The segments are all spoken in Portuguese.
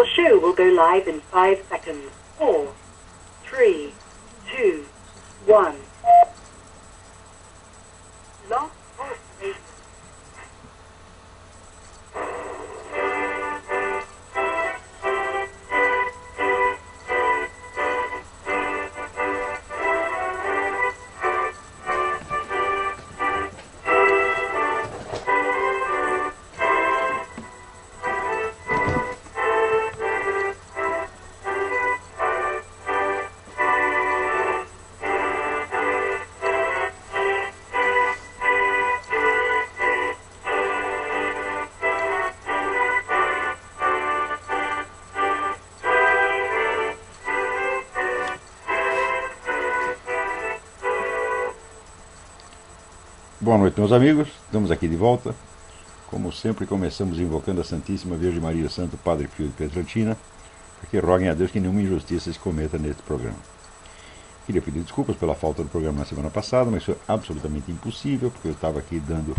Your show will go live in 5 seconds. 4, 3, 2, 1. Lost Voice Radio. Boa noite, meus amigos. Estamos aqui de volta. Como sempre, começamos invocando a Santíssima Virgem Maria, o Santo Padre Pio de Pietrelcina, para que roguem a Deus que nenhuma injustiça se cometa neste programa. Queria pedir desculpas pela falta do programa na semana passada, mas isso é absolutamente impossível, porque eu estava aqui dando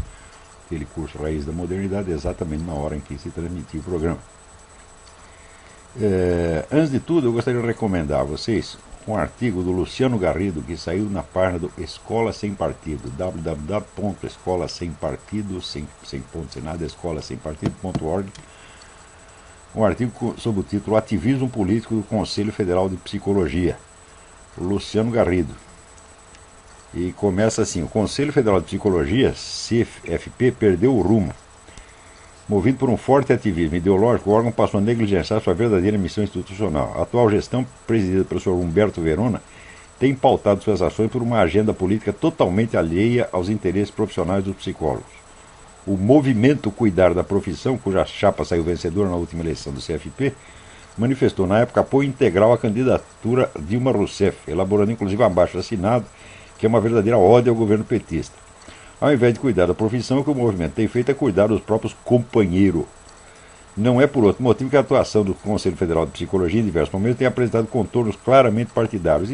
aquele curso Raiz da Modernidade exatamente na hora em que se transmitia o programa. Antes de tudo, eu gostaria de recomendar a vocês um artigo do Luciano Garrido, que saiu na página do Escola Sem Partido, www.escolasempartido, sem ponto, sem nada, escolasempartido.org, um artigo sob o título Ativismo Político do Conselho Federal de Psicologia, Luciano Garrido. E começa assim: o Conselho Federal de Psicologia, CFP, perdeu o rumo. Movido por um forte ativismo ideológico, o órgão passou a negligenciar sua verdadeira missão institucional. A atual gestão, presidida pelo Sr. Humberto Verona, tem pautado suas ações por uma agenda política totalmente alheia aos interesses profissionais dos psicólogos. O movimento Cuidar da Profissão, cuja chapa saiu vencedora na última eleição do CFP, manifestou na época apoio integral à candidatura Dilma Rousseff, elaborando inclusive abaixo-assinado, que é uma verdadeira ode ao governo petista. Ao invés de cuidar da profissão, o que o movimento tem feito é cuidar dos próprios companheiros. Não é por outro motivo que a atuação do Conselho Federal de Psicologia em diversos momentos tem apresentado contornos claramente partidários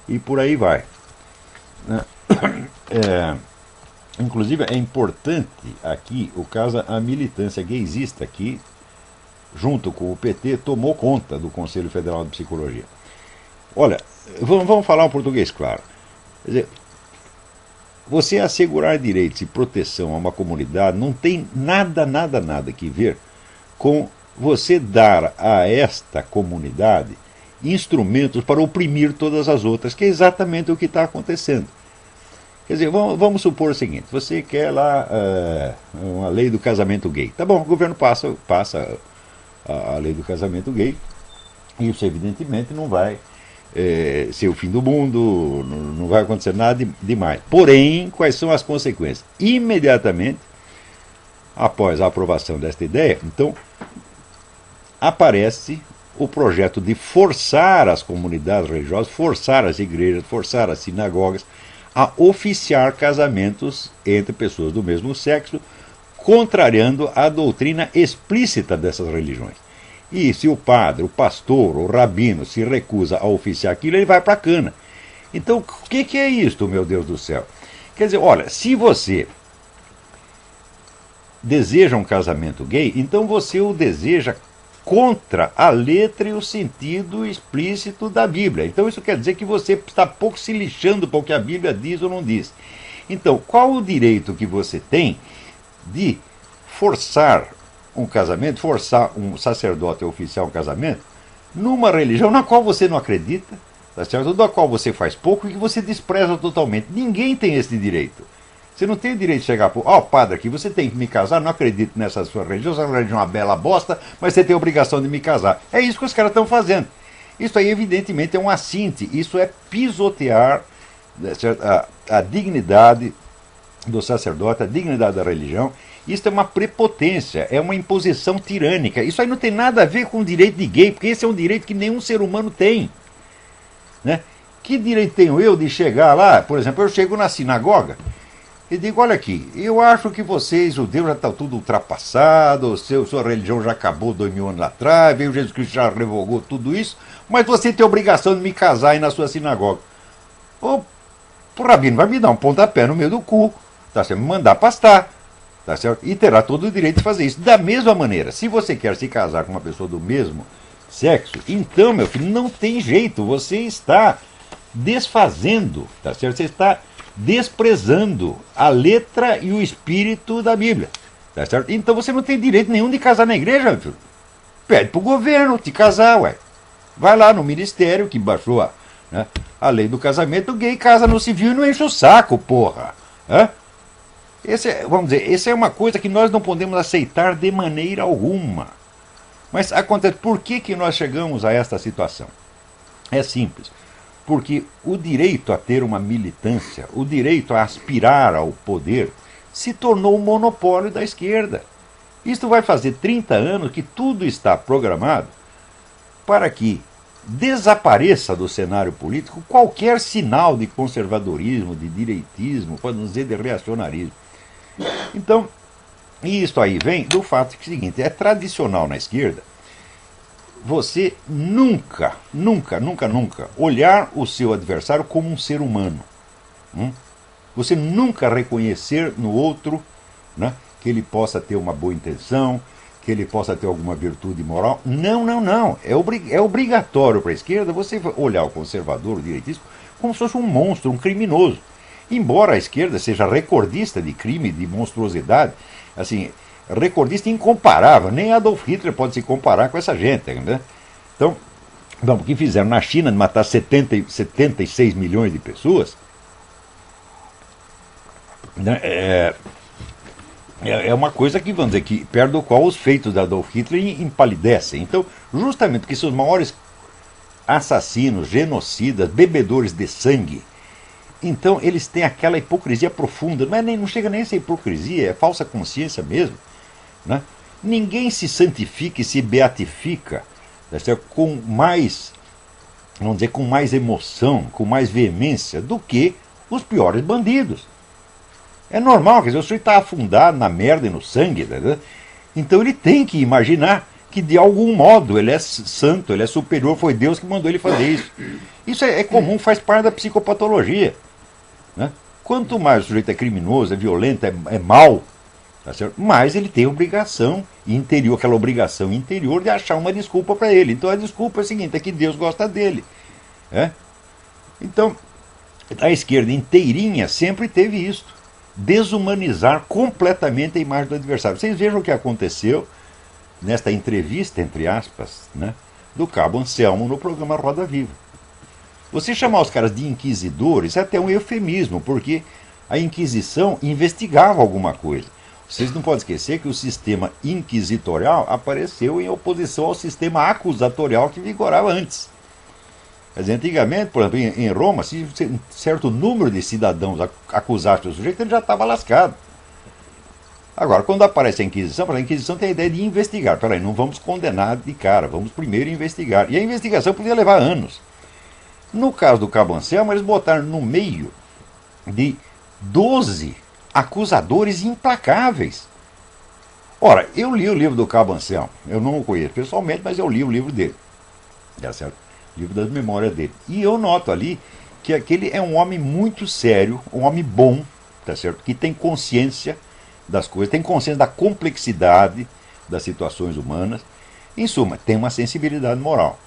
e por aí vai. Inclusive é importante aqui o caso a militância gaysista que, junto com o PT, tomou conta do Conselho Federal de Psicologia. Olha, vamos falar um português claro. Quer dizer, você assegurar direitos e proteção a uma comunidade não tem nada que ver com você dar a esta comunidade instrumentos para oprimir todas as outras, que é exatamente o que está acontecendo. Quer dizer, vamos supor o seguinte: você quer lá uma lei do casamento gay. Tá bom, o governo passa a lei do casamento gay, e isso evidentemente não vai ser o fim do mundo, não vai acontecer nada demais. Porém, quais são as consequências? Imediatamente após a aprovação desta ideia, então, aparece o projeto de forçar as comunidades religiosas, forçar as igrejas, forçar as sinagogas a oficiar casamentos entre pessoas do mesmo sexo, contrariando a doutrina explícita dessas religiões. E se o padre, o pastor, o rabino se recusa a oficiar aquilo, ele vai para a cana. Então, o que é isto, meu Deus do céu? Quer dizer, olha, se você deseja um casamento gay, então você o deseja contra a letra e o sentido explícito da Bíblia. Então isso quer dizer que você está pouco se lixando para o que a Bíblia diz ou não diz. Então, qual o direito que você tem de forçar um casamento, forçar um sacerdote a oficiar um casamento numa religião na qual você não acredita, tá certo? Da qual você faz pouco e que você despreza totalmente? Ninguém tem esse direito. Você não tem o direito de chegar para padre, aqui você tem que me casar, não acredito nessa sua religião, essa religião é uma bela bosta, mas você tem a obrigação de me casar. É isso que os caras estão fazendo. Isso aí evidentemente é um assinte, isso é pisotear a dignidade do sacerdote, a dignidade da religião. Isso é uma prepotência, é uma imposição tirânica. Isso aí não tem nada a ver com o direito de gay, porque esse é um direito que nenhum ser humano tem. Né? Que direito tenho eu de chegar lá? Por exemplo, eu chego na sinagoga e digo: olha aqui, eu acho que vocês, judeus, já estão tudo ultrapassado, sua religião já acabou 2000 anos atrás, veio Jesus Cristo, já revogou tudo isso, mas você tem a obrigação de me casar aí na sua sinagoga. O rabino vai me dar um pontapé no meio do cu, tá? Você me mandar pastar. Tá certo? E terá todo o direito de fazer isso. Da mesma maneira, se você quer se casar com uma pessoa do mesmo sexo, então, meu filho, não tem jeito. Você está desfazendo, tá certo? Você está desprezando a letra e o espírito da Bíblia. Tá certo? Então você não tem direito nenhum de casar na igreja, meu filho. Pede pro governo te casar, ué. Vai lá no ministério que baixou a lei do casamento gay, casa no civil e não enche o saco, porra. Vamos dizer, essa é uma coisa que nós não podemos aceitar de maneira alguma. Mas acontece, por que nós chegamos a esta situação? É simples. Porque o direito a ter uma militância, o direito a aspirar ao poder, se tornou um monopólio da esquerda. Isto vai fazer 30 anos que tudo está programado para que desapareça do cenário político qualquer sinal de conservadorismo, de direitismo, para não dizer de reacionarismo. Então, isso aí vem do fato que é o seguinte, é tradicional na esquerda você nunca olhar o seu adversário como um ser humano. Você nunca reconhecer no outro, né, que ele possa ter uma boa intenção, que ele possa ter alguma virtude moral. Não. É obrigatório para a esquerda você olhar o conservador, o direitista, como se fosse um monstro, um criminoso. Embora a esquerda seja recordista de crime, de monstruosidade, assim, recordista incomparável, nem Adolf Hitler pode se comparar com essa gente, né? Então, o que fizeram na China de matar 76 milhões de pessoas, né, é uma coisa que, vamos dizer, que perto do qual os feitos de Adolf Hitler empalidecem. Então, justamente porque são os maiores assassinos, genocidas, bebedores de sangue, então eles têm aquela hipocrisia profunda, mas não chega nem a ser hipocrisia, é falsa consciência mesmo. Né? Ninguém se santifica e se beatifica, com mais, vamos dizer, com mais emoção, com mais veemência do que os piores bandidos. É normal, quer dizer, o sujeito está afundado na merda e no sangue, né? Então ele tem que imaginar que de algum modo ele é santo, ele é superior, foi Deus que mandou ele fazer isso. Isso é comum, faz parte da psicopatologia. Né? Quanto mais o sujeito é criminoso, é violento, é mau, tá certo? Mais ele tem obrigação interior, aquela obrigação interior de achar uma desculpa para ele. Então a desculpa é a seguinte, é que Deus gosta dele. Então, a esquerda inteirinha sempre teve isso. Desumanizar completamente a imagem do adversário. Vocês vejam o que aconteceu nesta entrevista, entre aspas, né, do Cabo Anselmo no programa Roda Viva. Você chamar os caras de inquisidores é até um eufemismo, porque a Inquisição investigava alguma coisa. Vocês não podem esquecer que o sistema inquisitorial apareceu em oposição ao sistema acusatorial que vigorava antes. Quer dizer, antigamente, por exemplo, em Roma, se um certo número de cidadãos acusasse o sujeito, ele já estava lascado. Agora, quando aparece a Inquisição tem a ideia de investigar. Peraí, não vamos condenar de cara, vamos primeiro investigar. E a investigação podia levar anos. No caso do Cabo Anselmo, eles botaram no meio de 12 acusadores implacáveis. Ora, eu li o livro do Cabo Anselmo, eu não o conheço pessoalmente, mas eu li o livro dele. Tá certo? Livro das memórias dele. E eu noto ali que aquele é um homem muito sério, um homem bom, tá certo? Que tem consciência das coisas, tem consciência da complexidade das situações humanas. Em suma, tem uma sensibilidade moral.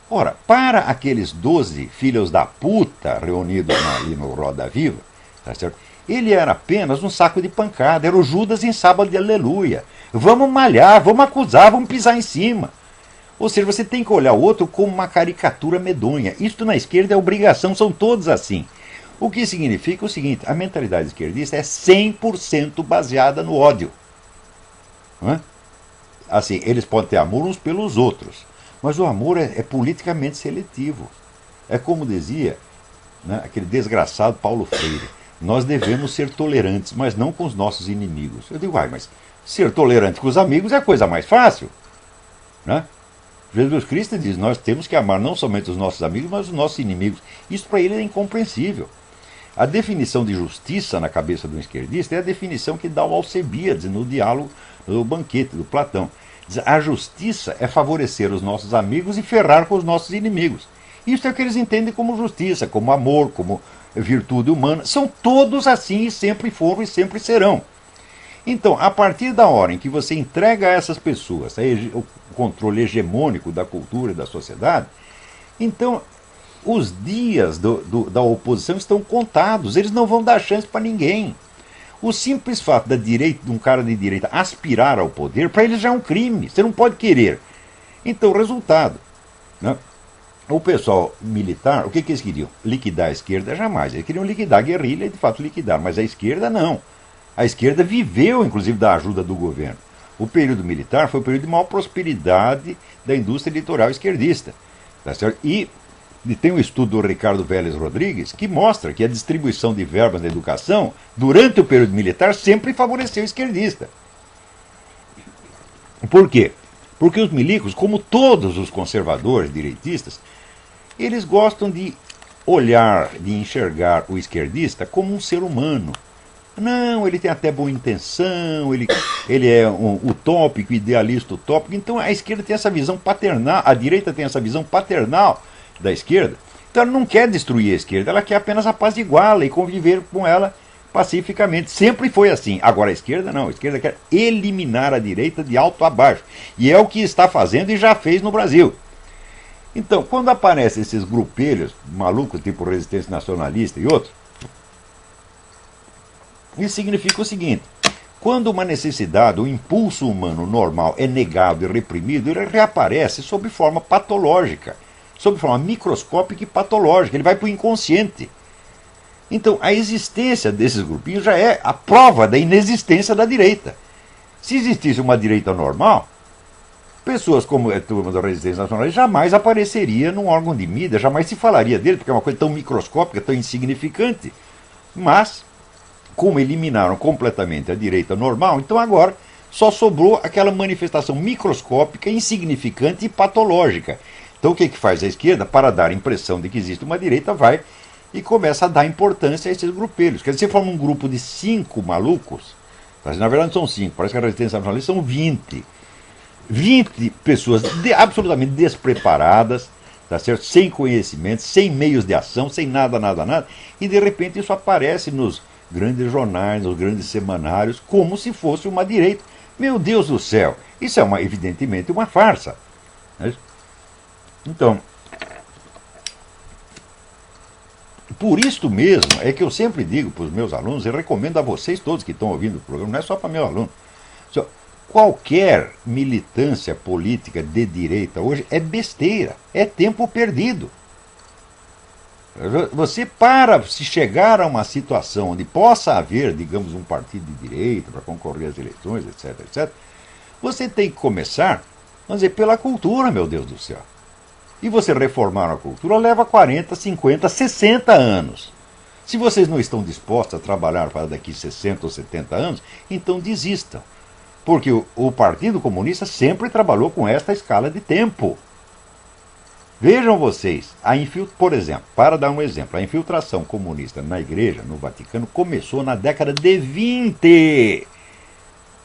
Ora, para aqueles 12 filhos da puta reunidos ali no Roda Viva, tá certo? Ele era apenas um saco de pancada, era o Judas em sábado de aleluia. Vamos malhar, vamos acusar, vamos pisar em cima. Ou seja, você tem que olhar o outro como uma caricatura medonha. Isto na esquerda é obrigação, são todos assim. O que significa o seguinte, a mentalidade esquerdista é 100% baseada no ódio. Assim, eles podem ter amor uns pelos outros, mas o amor é politicamente seletivo. É como dizia, né, aquele desgraçado Paulo Freire, nós devemos ser tolerantes, mas não com os nossos inimigos. Eu digo, mas ser tolerante com os amigos é a coisa mais fácil. Né? Jesus Cristo diz, nós temos que amar não somente os nossos amigos, mas os nossos inimigos. Isso para ele é incompreensível. A definição de justiça na cabeça do esquerdista é a definição que dá o Alcebiades no diálogo, no banquete do Platão. Diz, a justiça é favorecer os nossos amigos e ferrar com os nossos inimigos. Isso é o que eles entendem como justiça, como amor, como virtude humana. São todos assim e sempre foram e sempre serão. Então, a partir da hora em que você entrega a essas pessoas o controle hegemônico da cultura e da sociedade, então os dias da oposição estão contados, eles não vão dar chance para ninguém. O simples fato de um cara de direita aspirar ao poder, para eles já é um crime, você não pode querer. Então, resultado, né? O pessoal militar, o que eles queriam? Liquidar a esquerda? Jamais. Eles queriam liquidar a guerrilha e, de fato, liquidar. Mas a esquerda, não. A esquerda viveu, inclusive, da ajuda do governo. O período militar foi o período de maior prosperidade da indústria editorial esquerdista. Tá certo? E tem um estudo do Ricardo Vélez Rodrigues que mostra que a distribuição de verbas da educação, durante o período militar, sempre favoreceu o esquerdista. Por quê? Porque os milicos, como todos os conservadores direitistas, eles gostam de olhar, de enxergar o esquerdista como um ser humano. Não, ele tem até boa intenção, ele é um utópico, idealista utópico. Então a esquerda tem essa visão paternal, a direita tem essa visão paternal da esquerda. Então ela não quer destruir a esquerda, ela quer apenas apaziguá-la e conviver com ela pacificamente. Sempre foi assim. Agora a esquerda não, a esquerda quer eliminar a direita de alto a baixo. E é o que está fazendo e já fez no Brasil. Então, quando aparecem esses grupelhos malucos, tipo Resistência Nacionalista e outros, isso significa o seguinte: quando uma necessidade, um impulso humano normal é negado e reprimido, ele reaparece sob forma patológica, sob forma microscópica e patológica, ele vai para o inconsciente. Então, a existência desses grupinhos já é a prova da inexistência da direita. Se existisse uma direita normal, pessoas como a turma da Resistência Nacional jamais apareceria num órgão de mídia, jamais se falaria dele, porque é uma coisa tão microscópica, tão insignificante. Mas, como eliminaram completamente a direita normal, então agora só sobrou aquela manifestação microscópica, insignificante e patológica. Então o que faz a esquerda? Para dar a impressão de que existe uma direita, vai e começa a dar importância a esses grupelhos. Quer dizer, você forma um grupo de 5 malucos, na verdade não são 5, parece que a Resistência Nacional são 20 pessoas absolutamente despreparadas, tá certo? Sem conhecimento, sem meios de ação, sem nada, e de repente isso aparece nos grandes jornais, nos grandes semanários, como se fosse uma direita. Meu Deus do céu, isso é evidentemente uma farsa. Então, por isto mesmo é que eu sempre digo para os meus alunos, e recomendo a vocês todos que estão ouvindo o programa, não é só para meu aluno, qualquer militância política de direita hoje é besteira, é tempo perdido. Você, para se chegar a uma situação onde possa haver, digamos, um partido de direita para concorrer às eleições, etc., você tem que começar, vamos dizer, pela cultura, meu Deus do céu. E você reformar a cultura leva 40, 50, 60 anos. Se vocês não estão dispostos a trabalhar para daqui 60 ou 70 anos, então desistam. Porque o Partido Comunista sempre trabalhou com esta escala de tempo. Vejam vocês, por exemplo, para dar um exemplo, a infiltração comunista na igreja, no Vaticano, começou na década de 20.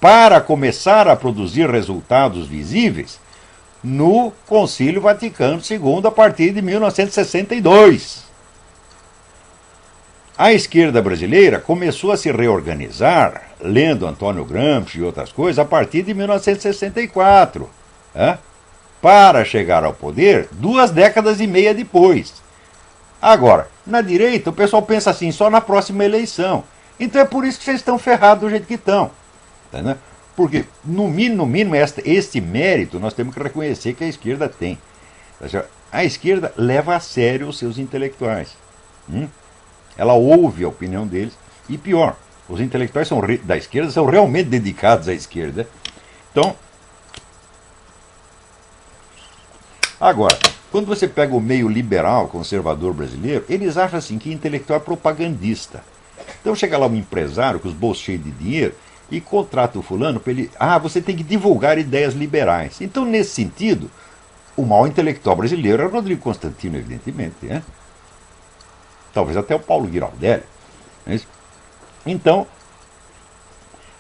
Para começar a produzir resultados visíveis no Concílio Vaticano II, a partir de 1962. A esquerda brasileira começou a se reorganizar, lendo Antônio Gramsci e outras coisas, a partir de 1964. Para chegar ao poder 2 décadas e meia depois. Agora, na direita, o pessoal pensa assim, só na próxima eleição. Então é por isso que vocês estão ferrados do jeito que estão. Tá, porque, no mínimo, este mérito nós temos que reconhecer que a esquerda tem. A esquerda leva a sério os seus intelectuais. Ela ouve a opinião deles. E pior, os intelectuais da esquerda são realmente dedicados à esquerda. Então, agora, quando você pega o meio liberal, conservador brasileiro, eles acham assim que intelectual é propagandista. Então chega lá um empresário com os bolsos cheios de dinheiro e contrata o fulano para ele... você tem que divulgar ideias liberais. Então, nesse sentido, o maior intelectual brasileiro é o Rodrigo Constantino, evidentemente. Talvez até o Paulo Giraldelli. Então,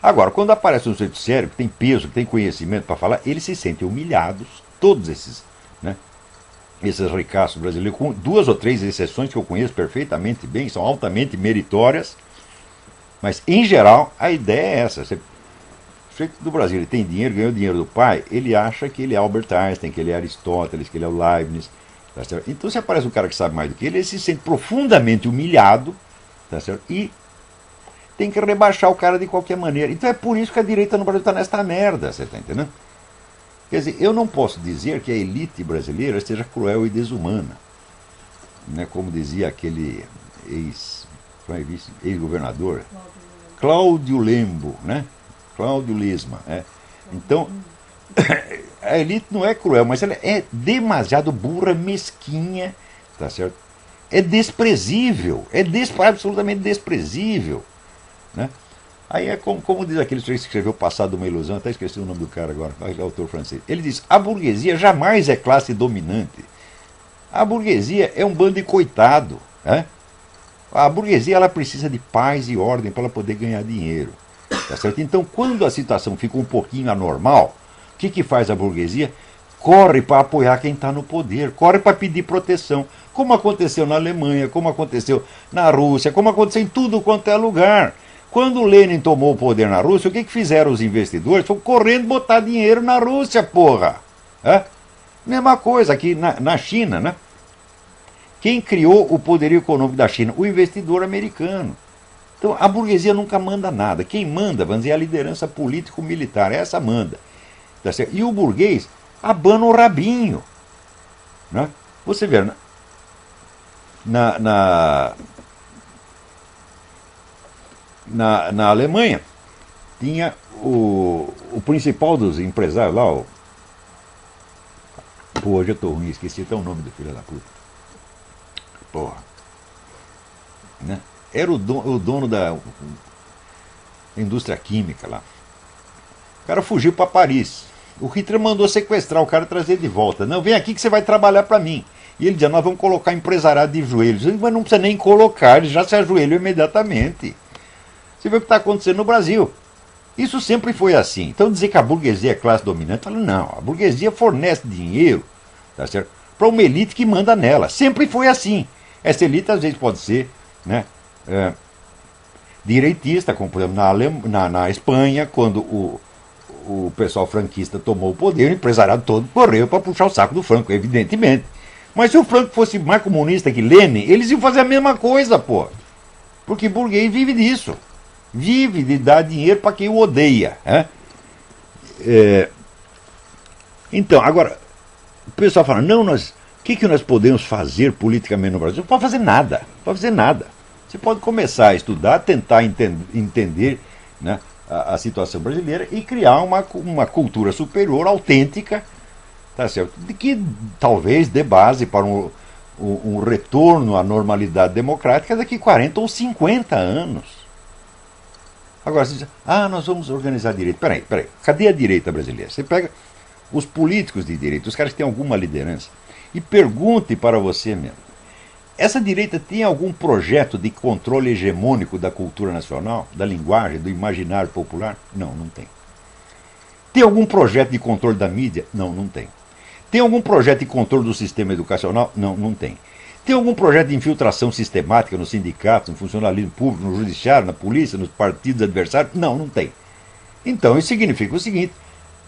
agora, quando aparece um sujeito sério, que tem peso, que tem conhecimento para falar, eles se sentem humilhados, todos esses ricaços brasileiros, com 2 ou 3 exceções que eu conheço perfeitamente bem, são altamente meritórias, mas, em geral, a ideia é essa. sujeito do Brasil, ele tem dinheiro, ganhou dinheiro do pai, ele acha que ele é Albert Einstein, que ele é Aristóteles, que ele é o Leibniz. Tá certo? Então, se aparece um cara que sabe mais do que ele se sente profundamente humilhado, tá certo? E tem que rebaixar o cara de qualquer maneira. Então é por isso que a direita no Brasil está nesta merda, você está entendendo? Quer dizer, eu não posso dizer que a elite brasileira seja cruel e desumana, né? Como dizia aquele ex-governador, Cláudio Lembo, né? Cláudio Lisma. Né? Então, a elite não é cruel, mas ela é demasiado burra, mesquinha, tá certo? É desprezível, absolutamente desprezível. Né? Aí é como diz aquele sujeito que escreveu Passado uma Ilusão, até esqueci o nome do cara agora, é autor francês. Ele diz: a burguesia jamais é classe dominante. A burguesia é um bando de coitado. Né? A burguesia ela precisa de paz e ordem para ela poder ganhar dinheiro. Tá certo? Então, quando a situação fica um pouquinho anormal, o que faz a burguesia? Corre para apoiar quem está no poder, corre para pedir proteção, como aconteceu na Alemanha, como aconteceu na Rússia, como aconteceu em tudo quanto é lugar. Quando Lenin tomou o poder na Rússia, o que fizeram os investidores? Foram correndo botar dinheiro na Rússia, porra! É? Mesma coisa aqui na China, né? Quem criou o poderio econômico da China? O investidor americano. Então, a burguesia nunca manda nada. Quem manda, vamos dizer, é a liderança político-militar. Essa manda. Tá certo? E o burguês abana o rabinho. Né? Você vê, na Alemanha, tinha o principal dos empresários lá, pô, hoje eu tô ruim, esqueci até o nome do filho da puta. Porra. Né? Era o dono da indústria química lá. O cara fugiu para Paris. O Hitler mandou sequestrar o cara e trazer de volta. Não, vem aqui que você vai trabalhar para mim. E ele dizia: nós vamos colocar empresariado de joelhos. Mas não precisa nem colocar, ele já se ajoelhou imediatamente. Você vê o que está acontecendo no Brasil. Isso sempre foi assim. Então dizer que a burguesia é classe dominante, falo, não, a burguesia fornece dinheiro, tá certo, para uma elite que manda nela. Sempre foi assim. Essa elite às vezes pode ser, né, direitista, como por exemplo na Espanha, quando o pessoal franquista tomou o poder, o empresariado todo correu para puxar o saco do Franco, evidentemente. Mas se o Franco fosse mais comunista que Lenin, eles iam fazer a mesma coisa, pô. Porque burguês vive disso. Vive de dar dinheiro para quem o odeia. Né? Então, agora, o pessoal fala, não, o que nós podemos fazer politicamente no Brasil? Não pode fazer nada. Não pode fazer nada. Você pode começar a estudar, tentar entender, né, a situação brasileira e criar uma cultura superior, autêntica, tá certo? De que talvez dê base para um retorno à normalidade democrática daqui 40 ou 50 anos. Agora, você diz, nós vamos organizar direito. Peraí, cadê a direita brasileira? Você pega os políticos de direita, os caras que têm alguma liderança, e pergunte para você mesmo, essa direita tem algum projeto de controle hegemônico da cultura nacional, da linguagem, do imaginário popular? Não, não tem. Tem algum projeto de controle da mídia? Não, não tem. Tem algum projeto de controle do sistema educacional? Não, não tem. Tem algum projeto de infiltração sistemática nos sindicatos, no funcionalismo público, no judiciário, na polícia, nos partidos adversários? Não, não tem. Então isso significa o seguinte: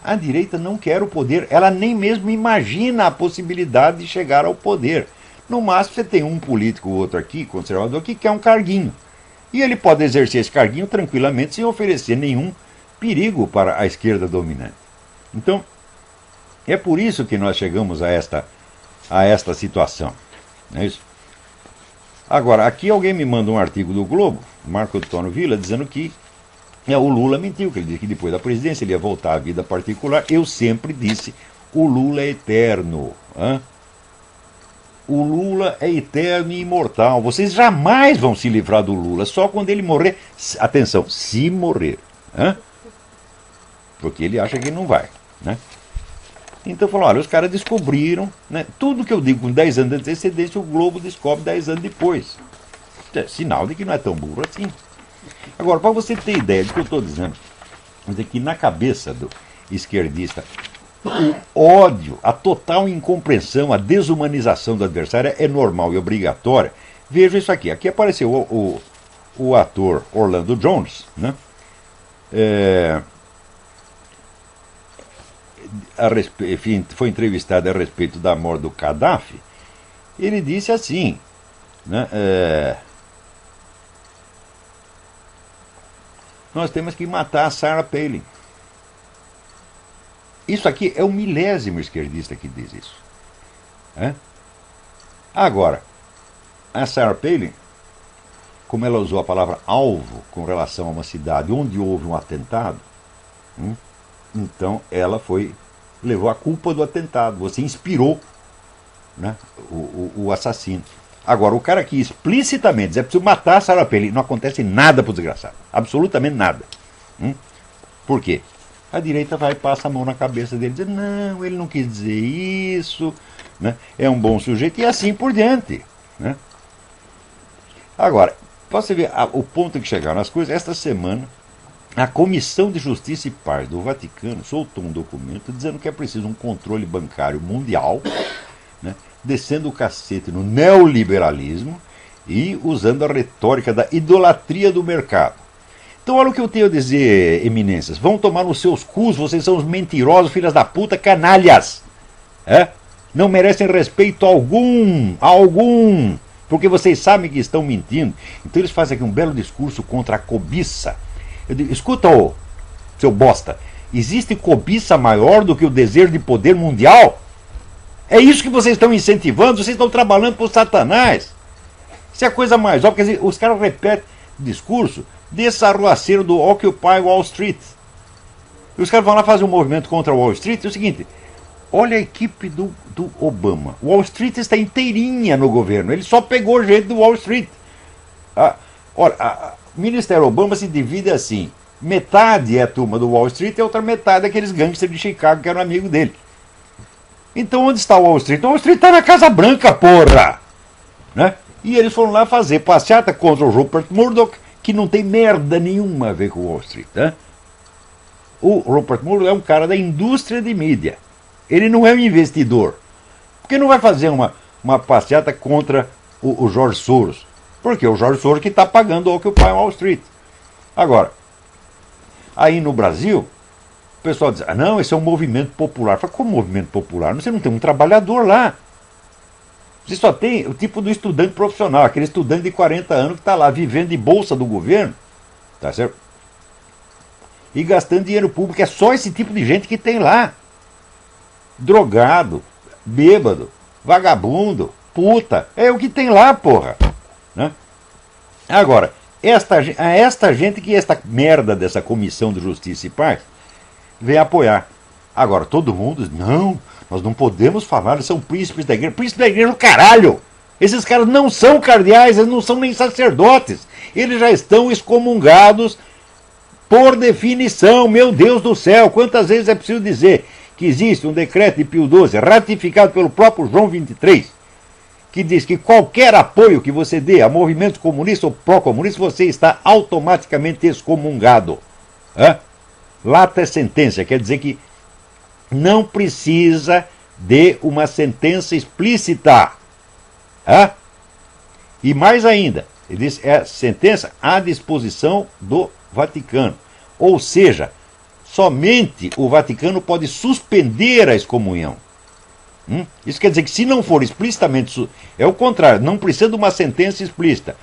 a direita não quer o poder, ela nem mesmo imagina a possibilidade de chegar ao poder. No máximo você tem um político ou outro aqui, conservador, que quer um carguinho. E ele pode exercer esse carguinho tranquilamente sem oferecer nenhum perigo para a esquerda dominante. Então, é por isso que nós chegamos a esta situação. Não é isso? Agora, aqui alguém me manda um artigo do Globo, Marco Antônio Villa, dizendo que o Lula mentiu, que ele disse que depois da presidência ele ia voltar à vida particular. Eu sempre disse, o Lula é eterno. Hein? O Lula é eterno e imortal. Vocês jamais vão se livrar do Lula, só quando ele morrer. Atenção, se morrer. Hein? Porque ele acha que não vai. Né? Então falou, olha, os caras descobriram, né, tudo que eu digo com 10 anos de antecedência, o Globo descobre 10 anos depois. É sinal de que não é tão burro assim. Agora, para você ter ideia do que eu estou dizendo, mas é que na cabeça do esquerdista, o ódio, a total incompreensão, a desumanização do adversário é normal e obrigatória. Veja isso aqui. Aqui apareceu o ator Orlando Jones, né? enfim, foi entrevistado a respeito da morte do Gaddafi, ele disse assim, né, nós temos que matar a Sarah Palin. Isso aqui é o milésimo esquerdista que diz isso. Agora, a Sarah Palin, como ela usou a palavra alvo com relação a uma cidade onde houve um atentado, então ela levou a culpa do atentado. Você inspirou, né, o assassino. Agora, o cara que explicitamente diz: é preciso matar a Sarah Palin, não acontece nada para o desgraçado. Absolutamente nada. Por quê? A direita vai e passa a mão na cabeça dele, diz: não, ele não quis dizer isso, né, é um bom sujeito, e assim por diante, né? Agora, você ver o ponto que chegaram as coisas. Esta semana, a Comissão de Justiça e Paz do Vaticano soltou um documento dizendo que é preciso um controle bancário mundial, né, descendo o cacete no neoliberalismo e usando a retórica da idolatria do mercado. Então olha o que eu tenho a dizer, eminências. Vão tomar nos seus cus, vocês são os mentirosos, filhas da puta, canalhas. Não merecem respeito algum, porque vocês sabem que estão mentindo. Então eles fazem aqui um belo discurso contra a cobiça. Eu digo: escuta, ô, seu bosta, existe cobiça maior do que o desejo de poder mundial? É isso que vocês estão incentivando, vocês estão trabalhando para o Satanás. Isso é a coisa mais óbvia. Quer dizer, os caras repetem o discurso desse arruaceiro do Occupy Wall Street. E os caras vão lá fazer um movimento contra Wall Street. É o seguinte: olha a equipe do Obama. Wall Street está inteirinha no governo. Ele só pegou gente do Wall Street. Olha, o Ministério Obama se divide assim: metade é a turma do Wall Street e a outra metade é aqueles gangsters de Chicago que eram amigos dele. Então onde está o Wall Street? O Wall Street está na Casa Branca, porra! Né? E eles foram lá fazer passeata contra o Rupert Murdoch, que não tem merda nenhuma a ver com o Wall Street. Né? O Rupert Murdoch é um cara da indústria de mídia. Ele não é um investidor. Por que não vai fazer uma passeata contra o George Soros? Porque é o George Soros que está pagando o Occupy Wall Street. Agora, aí no Brasil, o pessoal diz: não, esse é um movimento popular. Fala: como movimento popular? Você não tem um trabalhador lá. Você só tem o tipo do estudante profissional, aquele estudante de 40 anos que está lá vivendo de bolsa do governo, tá certo? E gastando dinheiro público. É só esse tipo de gente que tem lá. Drogado, bêbado, vagabundo, puta. É o que tem lá, porra. Né? Agora, esta gente que esta merda dessa Comissão de Justiça e Paz vem apoiar. Agora, todo mundo diz: não, nós não podemos falar, eles são príncipes da igreja. Príncipes da igreja, caralho! Esses caras não são cardeais, eles não são nem sacerdotes. Eles já estão excomungados por definição. Meu Deus do céu, quantas vezes é preciso dizer que existe um decreto de Pio XII, ratificado pelo próprio João XXIII, que diz que qualquer apoio que você dê a movimentos comunistas ou pró-comunistas, você está automaticamente excomungado. Lata é sentença, quer dizer que não precisa de uma sentença explícita. E mais ainda, ele diz: é sentença à disposição do Vaticano. Ou seja, somente o Vaticano pode suspender a excomunhão. Isso quer dizer que, se não for explicitamente, é o contrário, não precisa de uma sentença explícita.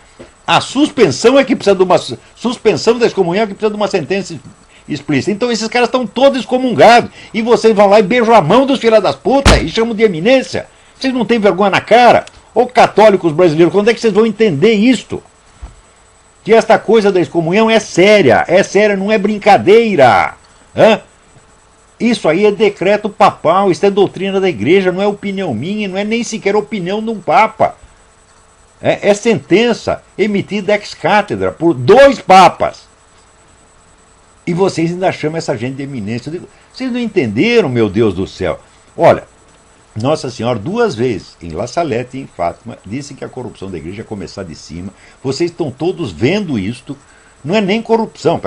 A suspensão é que precisa de uma suspensão da excomunhão, é que precisa de uma sentença explícita. Então esses caras estão todos excomungados. E vocês vão lá e beijam a mão dos filhos das putas e chamam de eminência. Vocês não têm vergonha na cara? Ô católicos brasileiros, quando é que vocês vão entender isto? Que esta coisa da excomunhão é séria, não é brincadeira. Isso aí é decreto papal, isso é doutrina da igreja, não é opinião minha, não é nem sequer opinião de um papa. É sentença emitida ex cátedra por 2 papas. E vocês ainda chamam essa gente de eminência. Eu digo: vocês não entenderam, meu Deus do céu? Olha, Nossa Senhora 2 vezes, em La Salette e em Fátima, disse que a corrupção da igreja ia começar de cima. Vocês estão todos vendo isto. Não é nem corrupção.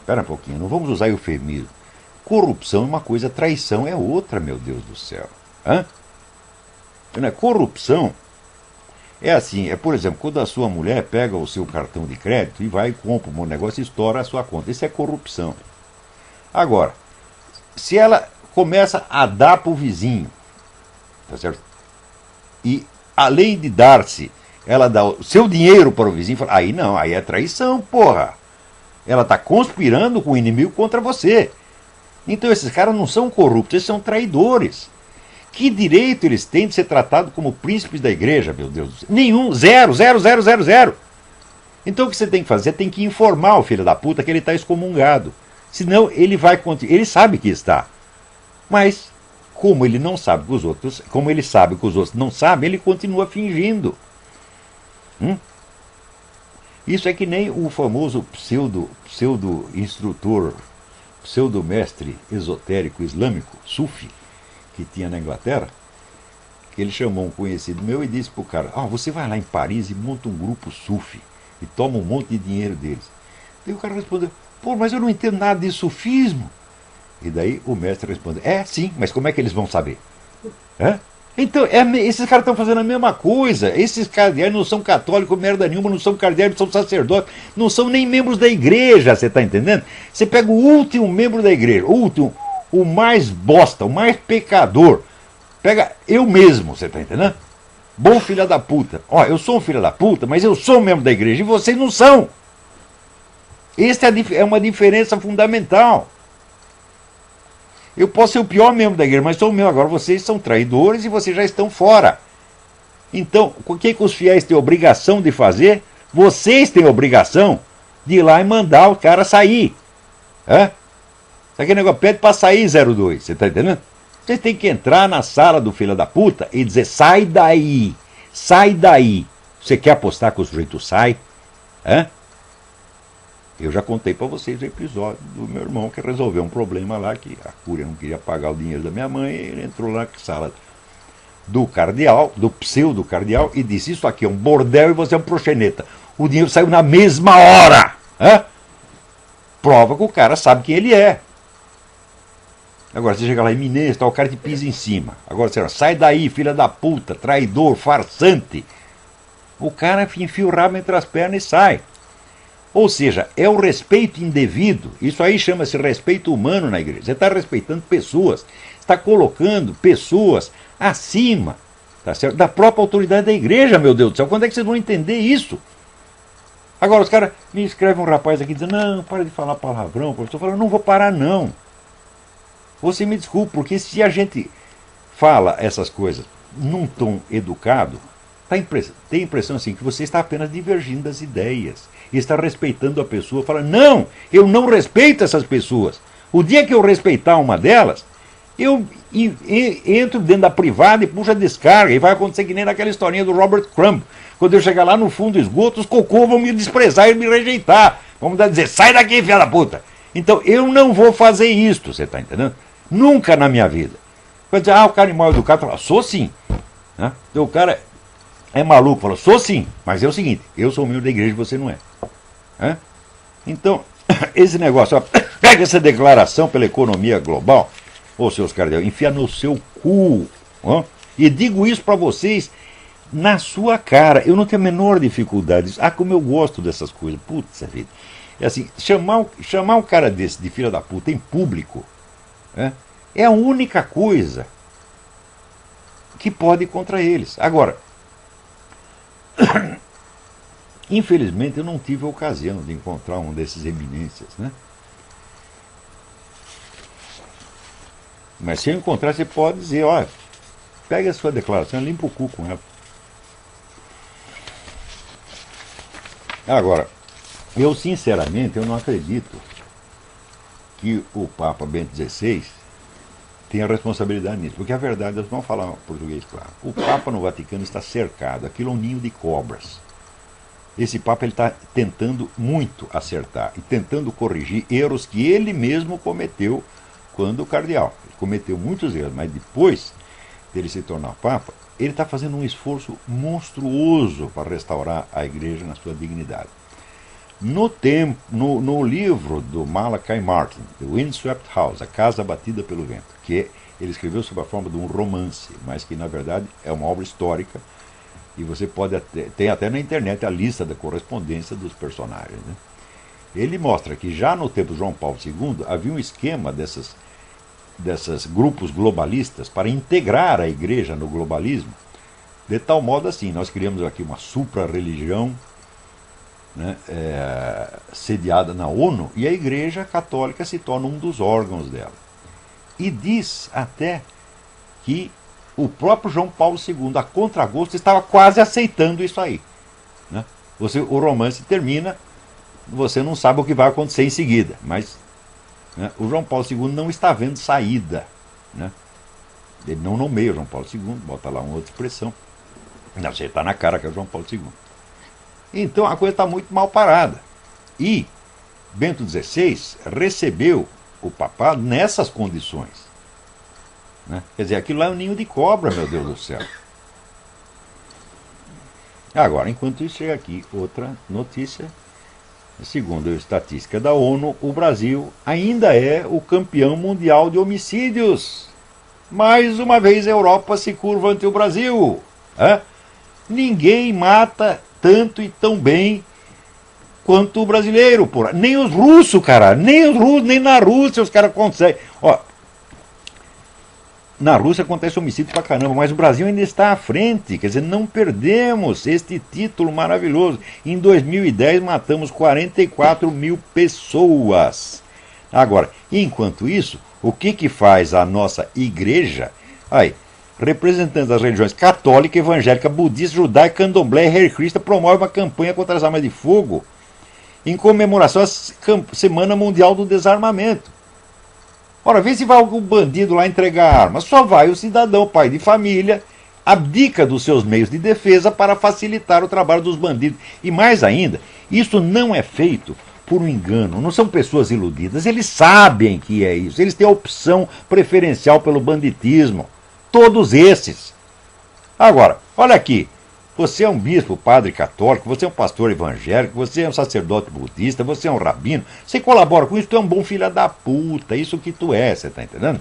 Espera um pouquinho, não vamos usar eufemismo. Corrupção é uma coisa, traição é outra, meu Deus do céu. Corrupção é assim, por exemplo, quando a sua mulher pega o seu cartão de crédito e vai e compra um negócio e estoura a sua conta. Isso é corrupção. Agora, se ela começa a dar para o vizinho, tá certo? E além de dar-se, ela dá o seu dinheiro para o vizinho, fala, aí não, aí é traição, porra. Ela está conspirando com o inimigo contra você. Então esses caras não são corruptos, eles são traidores. Que direito eles têm de ser tratados como príncipes da igreja, meu Deus do céu? Nenhum, zero, zero, zero, zero, zero. Então o que você tem que fazer? Tem que informar o filho da puta que ele está excomungado. Senão ele vai continuar. Ele sabe que está. Mas, como ele não sabe que os outros. Como ele sabe que os outros não sabem, ele continua fingindo. Isso é que nem o famoso pseudo-instrutor, pseudo-mestre esotérico islâmico, Sufi, que tinha na Inglaterra, que ele chamou um conhecido meu e disse pro cara, você vai lá em Paris e monta um grupo Sufi e toma um monte de dinheiro deles. Daí o cara respondeu, pô, mas eu não entendo nada de sufismo. E daí o mestre respondeu, sim, mas como é que eles vão saber? Então, esses caras estão fazendo a mesma coisa. Esses cardeais não são católicos, merda nenhuma, não são cardeais, não são sacerdotes, não são nem membros da igreja, você está entendendo? Você pega o último membro da igreja, o último, o mais bosta, o mais pecador, pega eu mesmo, você está entendendo? Bom filho da puta. Eu sou um filho da puta, mas eu sou um membro da igreja e vocês não são. Esta é uma diferença fundamental. Eu posso ser o pior membro da igreja, mas sou o meu. Agora vocês são traidores e vocês já estão fora. Então, o que os fiéis têm obrigação de fazer? Vocês têm obrigação de ir lá e mandar o cara sair. Sabe aquele negócio? Pede para sair 02, você está entendendo? Vocês têm que entrar na sala do filho da puta e dizer, sai daí, sai daí. Você quer apostar que o sujeito sai? Eu já contei para vocês o episódio do meu irmão que resolveu um problema lá, que a Cúria não queria pagar o dinheiro da minha mãe, e ele entrou lá na sala do cardeal, do pseudo-cardeal, e disse, isso aqui é um bordel e você é um proxeneta. O dinheiro saiu na mesma hora. Prova que o cara sabe quem ele é. Agora você chega lá, eminência, o cara te pisa em cima. Agora você sai daí, filha da puta, traidor, farsante. O cara enfia o rabo entre as pernas e sai. Ou seja, é o respeito indevido. Isso aí chama-se respeito humano na igreja. Você está respeitando pessoas, está colocando pessoas acima, tá certo, da própria autoridade da igreja, meu Deus do céu. Quando é que vocês vão entender isso? Agora os caras me escrevem um rapaz aqui dizendo, não, para de falar palavrão. Eu estou falando, não vou parar não. Você me desculpe, porque se a gente fala essas coisas num tom educado, tem a impressão assim que você está apenas divergindo das ideias. E está respeitando a pessoa, fala, não, eu não respeito essas pessoas. O dia que eu respeitar uma delas, eu entro dentro da privada e puxo a descarga, e vai acontecer que nem naquela historinha do Robert Crumb. Quando eu chegar lá no fundo do esgoto, os cocô vão me desprezar e me rejeitar. Vão dizer, sai daqui, filha da puta. Então eu não vou fazer isto, você está entendendo? Nunca na minha vida. Vai dizer, o cara é mal educado, fala, sou sim. Então o cara é maluco, fala, sou sim, mas é o seguinte, eu sou membro da igreja e você não é. Então, esse negócio, pega essa declaração pela economia global, seus cardeais, enfia no seu cu. E digo isso para vocês na sua cara. Eu não tenho a menor dificuldade. Como eu gosto dessas coisas. Putz, vida. É assim, chamar um cara desse de filha da puta em público é a única coisa que pode ir contra eles. Agora, infelizmente eu não tive a ocasião de encontrar um desses eminências, Mas se eu encontrar, você pode dizer, pega a sua declaração e limpa o cu com ela. Agora, eu sinceramente eu não acredito que o Papa Bento XVI tenha responsabilidade nisso, porque a verdade, nós vamos falar português claro, o Papa no Vaticano está cercado, aquilo é um ninho de cobras. Esse Papa está tentando muito acertar e tentando corrigir erros que ele mesmo cometeu quando cardeal. Ele cometeu muitos erros, mas depois dele se tornar Papa, ele está fazendo um esforço monstruoso para restaurar a igreja na sua dignidade. No livro do Malachi Martin, The Windswept House, A Casa Batida pelo Vento, que ele escreveu sob a forma de um romance, mas que na verdade é uma obra histórica, e você tem até na internet a lista da correspondência dos personagens. Ele mostra que já no tempo de João Paulo II havia um esquema dessas desses grupos globalistas para integrar a igreja no globalismo, de tal modo assim, nós criamos aqui uma supra-religião, né, sediada na ONU, e a Igreja Católica se torna um dos órgãos dela. E diz até que o próprio João Paulo II, a contragosto, estava quase aceitando isso aí. Né? O romance termina, você não sabe o que vai acontecer em seguida, mas, né, o João Paulo II não está vendo saída. Né? Ele não nomeia o João Paulo II, bota lá uma outra expressão. Não, você está na cara que é o João Paulo II. Então a coisa está muito mal parada. E Bento XVI recebeu o papado nessas condições. Né? Quer dizer, aquilo lá é um ninho de cobra, meu Deus do céu. Agora, enquanto isso, chega aqui outra notícia. Segundo a estatística da ONU, o Brasil ainda é o campeão mundial de homicídios. Mais uma vez a Europa se curva ante o Brasil. Ninguém mata tanto e tão bem quanto o brasileiro, porra. Nem os russos, cara. Nem os russos, nem na Rússia os caras conseguem. Ó, na Rússia acontece homicídio pra caramba, mas o Brasil ainda está à frente. Quer dizer, não perdemos este título maravilhoso. Em 2010 matamos 44 mil pessoas. Agora, enquanto isso, o que faz a nossa igreja? Aí, representantes das religiões católica, evangélica, budista, judaica, candomblé e hare krishna promovem uma campanha contra as armas de fogo em comemoração à Semana Mundial do Desarmamento. Ora, vê se vai algum bandido lá entregar armas. Só vai o cidadão, pai de família, abdica dos seus meios de defesa para facilitar o trabalho dos bandidos. E mais ainda, isso não é feito por um engano, não são pessoas iludidas, eles sabem que é isso, eles têm a opção preferencial pelo banditismo. Todos esses. Agora, olha aqui. Você é um bispo, padre católico, você é um pastor evangélico, você é um sacerdote budista, você é um rabino. Você colabora com isso, tu é um bom filho da puta. Isso que tu é, você tá entendendo?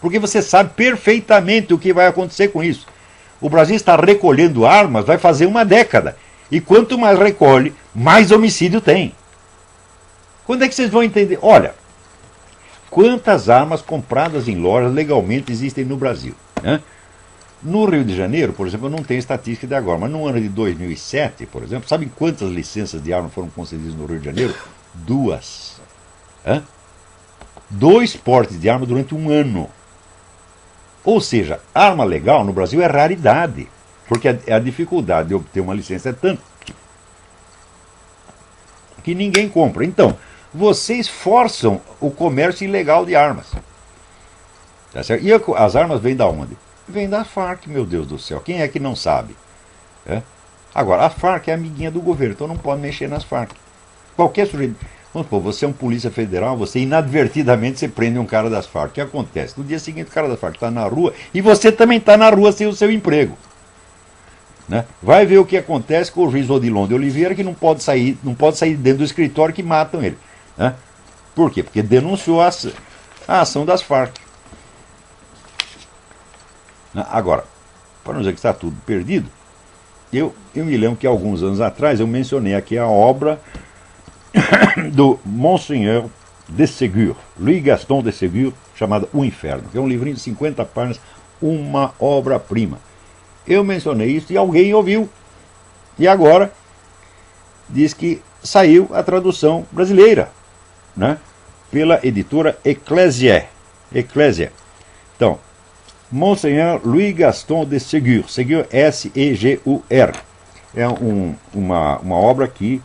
Porque você sabe perfeitamente o que vai acontecer com isso. O Brasil está recolhendo armas, vai fazer uma década. E quanto mais recolhe, mais homicídio tem. Quando é que vocês vão entender? Olha, quantas armas compradas em lojas legalmente existem no Brasil? Né? No Rio de Janeiro, por exemplo, eu não tenho estatística de agora, mas no ano de 2007, por exemplo, sabem quantas licenças de arma foram concedidas no Rio de Janeiro? 2. 2 portes de arma durante um ano. Ou seja, arma legal no Brasil é raridade, porque a dificuldade de obter uma licença é tanto que ninguém compra. Então, vocês forçam o comércio ilegal de armas. Tá certo? E as armas vêm da onde? Vêm da Farc, meu Deus do céu. Quem é que não sabe? Agora, a Farc é amiguinha do governo, então não pode mexer nas Farc. Qualquer sujeito... Vamos supor, você é um polícia federal, você inadvertidamente você prende um cara das Farc. O que acontece? No dia seguinte o cara das Farc está na rua e você também está na rua sem o seu emprego. Né? Vai ver o que acontece com o juiz Odilon de Oliveira, que não pode sair dentro do escritório, que matam ele. Né? Por quê? Porque denunciou a ação das Farc. Agora, para não dizer que está tudo perdido, eu me lembro que alguns anos atrás eu mencionei aqui a obra do Monseigneur de Ségur, Louis Gaston de Ségur, chamada O Inferno, que é um livrinho de 50 páginas, uma obra-prima. Eu mencionei isso e alguém ouviu. E agora diz que saiu a tradução brasileira, né, pela editora Ecclesia. Então, Monseigneur Louis Gaston de Ségur, Ségur S-E-G-U-R. É uma obra que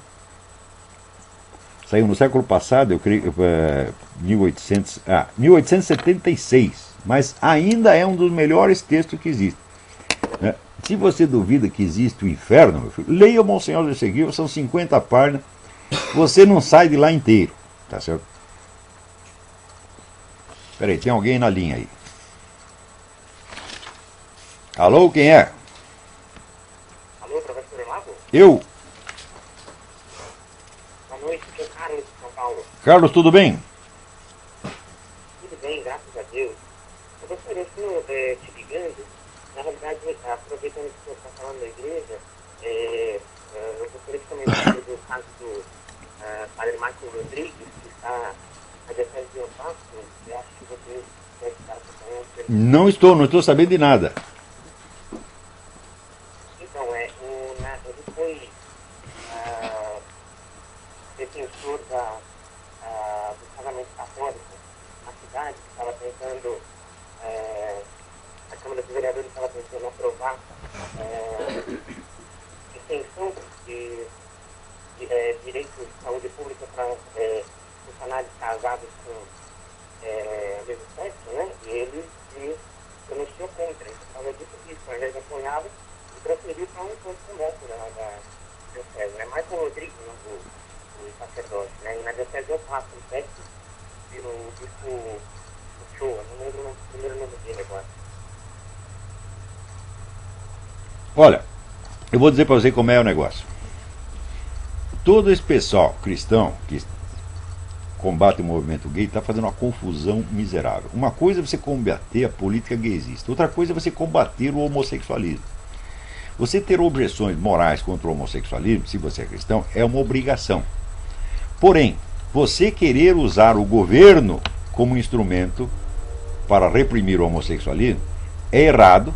saiu no século passado, eu creio, 1876, mas ainda é um dos melhores textos que existe. Né? Se você duvida que existe o inferno, meu filho, leia o Monseigneur de Ségur, são 50 páginas, você não sai de lá inteiro, tá certo? Peraí, tem alguém na linha aí. Alô, quem é? Alô, professor Olavo? Eu. Boa noite, aqui é o Carlos de São Paulo. Carlos, tudo bem? Tudo bem, graças a Deus. Professor, eu estou te ligando, na realidade, aproveitando que o senhor está falando da igreja, eu gostaria de comentar do caso do padre Marco Rodrigues, que está a diocese de Osasco, eu acho que você deve estar acompanhando. Não estou sabendo de nada. Então, ele foi defensor do casamento católico na cidade, que estava tentando, a Câmara dos Vereadores estava tentando aprovar extensão de direito de saúde pública para funcionários casados com mesmo sexo, né? E ele se pronunciou contra. Então, por causa disso, ao invés de apoiá-lo, e transferiu para um ponto comum da diocese, né? Mais o Rodrigo, né? O sacerdote, né? E na diocese eu faço um texto pelo bispo Uchoa, não lembro o primeiro nome dele agora. Olha, eu vou dizer para você como é o negócio. Todo esse pessoal cristão que combate o movimento gay está fazendo uma confusão miserável. Uma coisa é você combater a política gaysista, outra coisa é você combater o homossexualismo. Você ter objeções morais contra o homossexualismo, se você é cristão, é uma obrigação. Porém, você querer usar o governo como instrumento para reprimir o homossexualismo é errado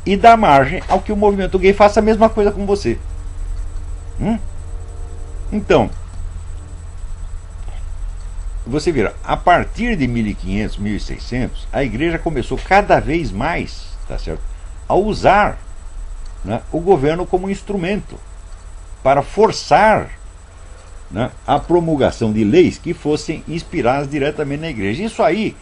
e dá margem ao que o movimento gay faça a mesma coisa com você. Então, você vira, a partir de 1500, 1600, a igreja começou cada vez mais, tá certo, a usar, né, o governo como instrumento para forçar, né, a promulgação de leis que fossem inspiradas diretamente na igreja. Isso aí,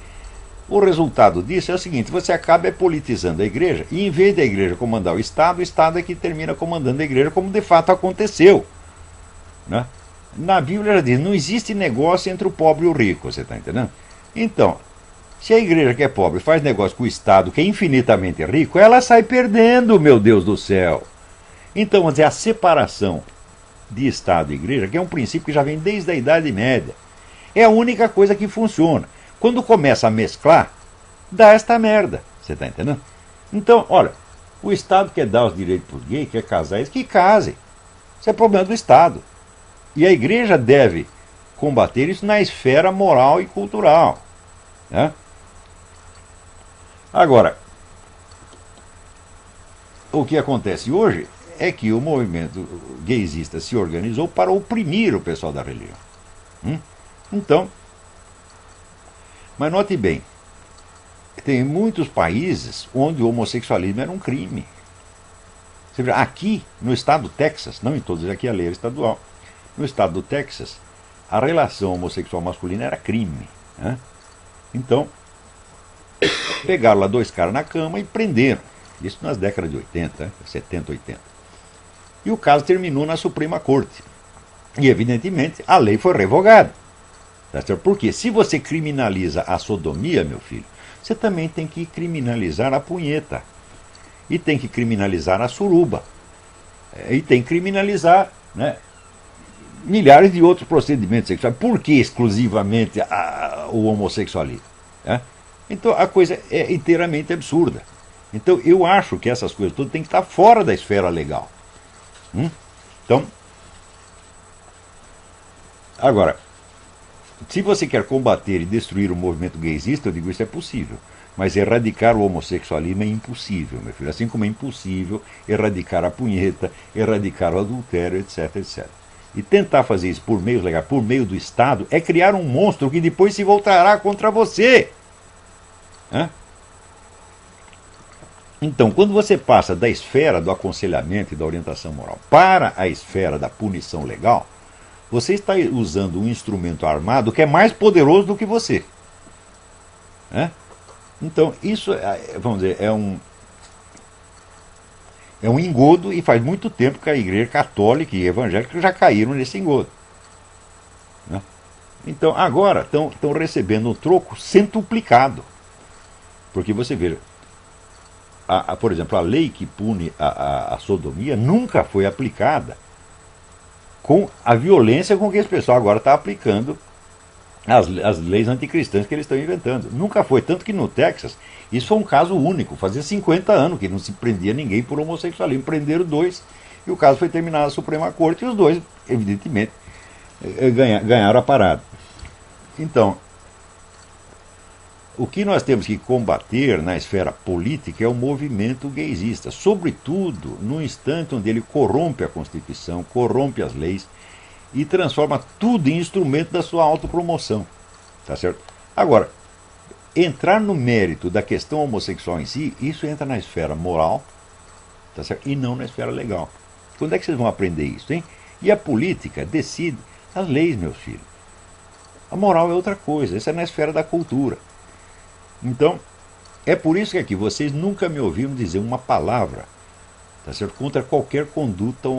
o resultado disso é o seguinte: você acaba politizando a igreja, e em vez da igreja comandar o Estado é que termina comandando a igreja, como de fato aconteceu, né? Na Bíblia já diz, não existe negócio entre o pobre e o rico, você está entendendo? Então, se a igreja que é pobre faz negócio com o Estado que é infinitamente rico, ela sai perdendo, meu Deus do céu. Então, vamos dizer, a separação de Estado e igreja, que é um princípio que já vem desde a Idade Média, é a única coisa que funciona. Quando começa a mesclar, dá esta merda, você está entendendo? Então, olha, o Estado quer dar os direitos para os gays, quer casar eles, que casem. Isso é problema do Estado. E a igreja deve combater isso na esfera moral e cultural, né? Agora, o que acontece hoje é que o movimento gaysista se organizou para oprimir o pessoal da religião. Então, mas note bem, tem muitos países onde o homossexualismo era um crime. Você vê, aqui no estado do Texas, não em todos, aqui a lei era estadual, no estado do Texas, a relação homossexual masculina era crime, né? Então, pegaram lá dois caras na cama e prenderam. Isso nas décadas de 80, 70, 80. E o caso terminou na Suprema Corte. E, evidentemente, a lei foi revogada. Porque se você criminaliza a sodomia, meu filho, você também tem que criminalizar a punheta. E tem que criminalizar a suruba. E tem que criminalizar, né, milhares de outros procedimentos sexuais. Por que exclusivamente o homossexualismo? Né? Então a coisa é inteiramente absurda. Então eu acho que essas coisas todas têm que estar fora da esfera legal. Então, agora, se você quer combater e destruir o movimento gaysista, eu digo, isso é possível. Mas erradicar o homossexualismo é impossível, meu filho. Assim como é impossível erradicar a punheta, erradicar o adultério, etc, etc. E tentar fazer isso por meio legal, por meio do Estado, é criar um monstro que depois se voltará contra você. Então, quando você passa da esfera do aconselhamento e da orientação moral para a esfera da punição legal, você está usando um instrumento armado que é mais poderoso do que você. Então, isso, vamos dizer, é um engodo, e faz muito tempo que a igreja católica e evangélica já caíram nesse engodo. Então, agora estão recebendo um troco centuplicado. Porque você vê, por exemplo, a lei que pune a sodomia nunca foi aplicada com a violência com que esse pessoal agora está aplicando as leis anticristãs que eles estão inventando. Nunca foi, tanto que no Texas, isso foi um caso único. Fazia 50 anos que não se prendia ninguém por homossexualismo. Prenderam dois, e o caso foi terminado na Suprema Corte, e os dois, evidentemente, ganharam a parada. Então, o que nós temos que combater na esfera política é o movimento gaysista, sobretudo no instante onde ele corrompe a Constituição, corrompe as leis e transforma tudo em instrumento da sua autopromoção. Tá certo? Agora, entrar no mérito da questão homossexual em si, isso entra na esfera moral, tá certo? E não na esfera legal. Quando é que vocês vão aprender isso, hein? E a política decide as leis, meus filhos. A moral é outra coisa, isso é na esfera da cultura. Então, é por isso que aqui vocês nunca me ouviram dizer uma palavra, tá certo? Contra qualquer conduta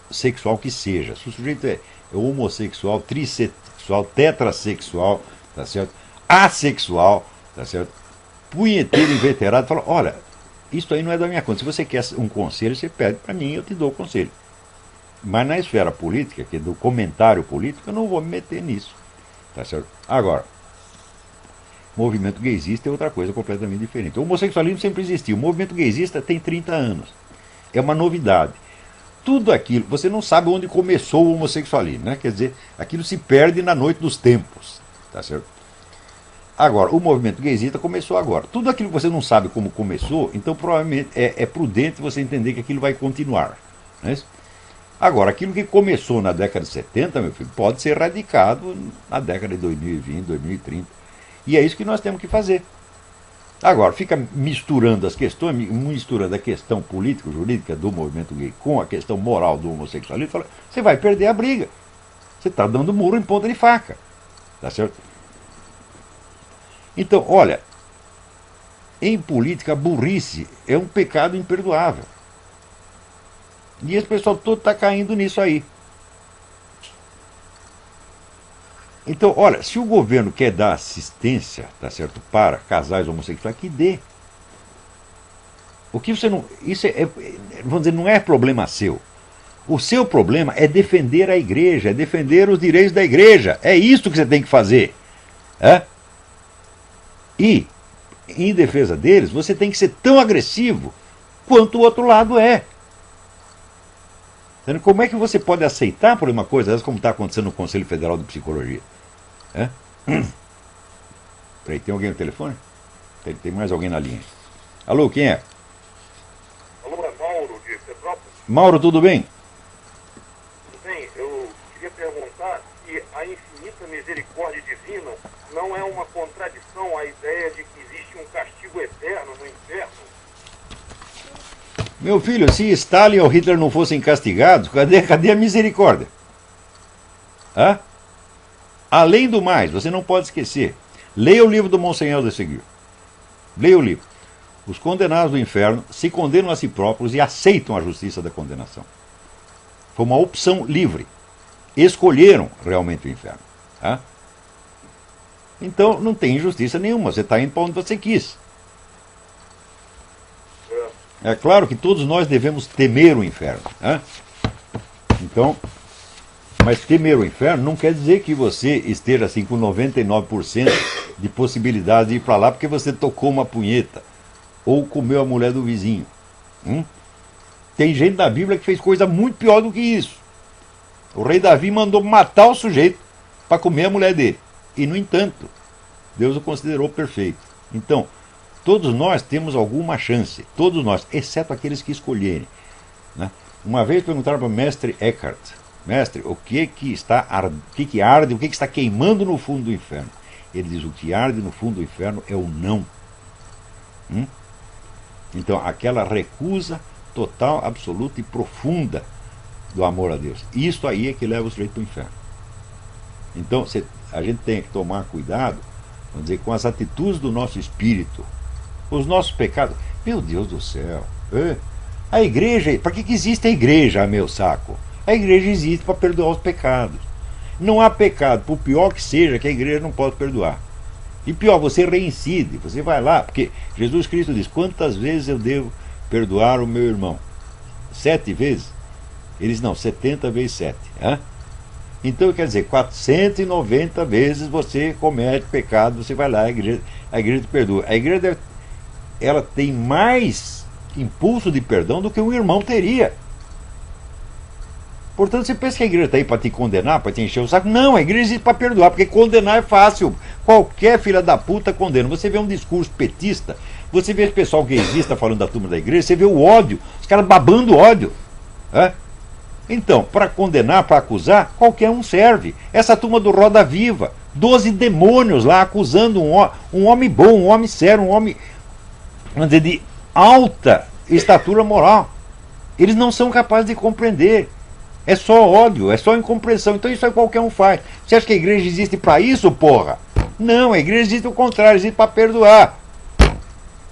sexual que seja. Se o sujeito é homossexual, trissexual, tetrassexual, tá certo? Assexual, tá certo? Punheteiro inveterado, fala, olha, isso aí não é da minha conta. Se você quer um conselho, você pede para mim, eu te dou o conselho. Mas na esfera política, que é do comentário político, eu não vou me meter nisso. Tá certo? Agora, movimento gaysista é outra coisa completamente diferente. O homossexualismo sempre existiu. O movimento gaysista tem 30 anos. É uma novidade. Tudo aquilo, você não sabe onde começou o homossexualismo, né? Quer dizer, aquilo se perde na noite dos tempos. Tá certo? Agora, o movimento gaysista começou agora. Tudo aquilo que você não sabe como começou, então provavelmente é prudente você entender que aquilo vai continuar. Não é isso? Agora, aquilo que começou na década de 70, meu filho, pode ser erradicado na década de 2020, 2030. E é isso que nós temos que fazer. Agora, fica misturando as questões, misturando a questão político-jurídica do movimento gay com a questão moral do homossexualismo, fala, você vai perder a briga. Você está dando muro em ponta de faca. Tá certo? Então, olha, em política, a burrice é um pecado imperdoável. E esse pessoal todo está caindo nisso aí. Então, olha, se o governo quer dar assistência, tá certo, para casais homossexuais, que dê. O que você não. Isso vamos dizer, não é problema seu. O seu problema é defender a igreja, é defender os direitos da igreja. É isso que você tem que fazer. É? E, em defesa deles, você tem que ser tão agressivo quanto o outro lado é. Como é que você pode aceitar por uma coisa dessa, como está acontecendo no Conselho Federal de Psicologia? É? Peraí, tem alguém no telefone? Tem mais alguém na linha. Alô, quem é? Alô, é Mauro de Petrópolis. Mauro, tudo bem? Tudo bem, eu queria perguntar se a infinita misericórdia divina não é uma contradição à ideia de que existe um castigo eterno no inferno. Meu filho, se Stalin ou Hitler não fossem castigados, cadê a misericórdia? Hã? Além do mais, você não pode esquecer, leia o livro do Monsenhor de Seguir. Leia o livro. Os condenados do inferno se condenam a si próprios e aceitam a justiça da condenação. Foi uma opção livre. Escolheram realmente o inferno. Tá? Então não tem injustiça nenhuma, você está indo para onde você quis. É claro que todos nós devemos temer o inferno. Né? Então, mas temer o inferno não quer dizer que você esteja assim com 99% de possibilidade de ir para lá porque você tocou uma punheta ou comeu a mulher do vizinho. Tem gente na Bíblia que fez coisa muito pior do que isso. O rei Davi mandou matar o sujeito para comer a mulher dele. E, no entanto, Deus o considerou perfeito. Então, todos nós temos alguma chance, todos nós, exceto aqueles que escolherem. Né? Uma vez perguntaram para o mestre Eckhart, mestre, o que arde, o que está queimando no fundo do inferno? Ele diz, o que arde no fundo do inferno é o não. Então, aquela recusa total, absoluta e profunda do amor a Deus. Isso aí é que leva o sujeito para o inferno. Então, a gente tem que tomar cuidado, vamos dizer, com as atitudes do nosso espírito. Os nossos pecados, meu Deus do céu, a igreja, para que existe a igreja, meu saco? A igreja existe para perdoar os pecados. Não há pecado, por pior que seja, que a igreja não pode perdoar. E pior, você reincide, você vai lá, porque Jesus Cristo diz, quantas vezes eu devo perdoar o meu irmão? 7 vezes? Eles não, 70 vezes 7. Então, quer dizer, 490 vezes você comete pecado, você vai lá, a igreja te perdoa. A igreja ela tem mais impulso de perdão do que um irmão teria. Portanto, você pensa que a igreja está aí para te condenar, para te encher o saco? Não, a igreja existe para perdoar, porque condenar é fácil. Qualquer filha da puta condena. Você vê um discurso petista, você vê esse pessoal gaysista falando da turma da igreja, você vê o ódio, os caras babando ódio. É? Então, para condenar, para acusar, qualquer um serve. Essa turma do Roda Viva, 12 demônios lá acusando um homem bom, um homem sério, um homem, vamos dizer, de alta estatura moral. Eles não são capazes de compreender. É só ódio, é só incompreensão. Então isso aí qualquer um faz. Você acha que a igreja existe para isso, porra? Não, a igreja existe o contrário, existe para perdoar.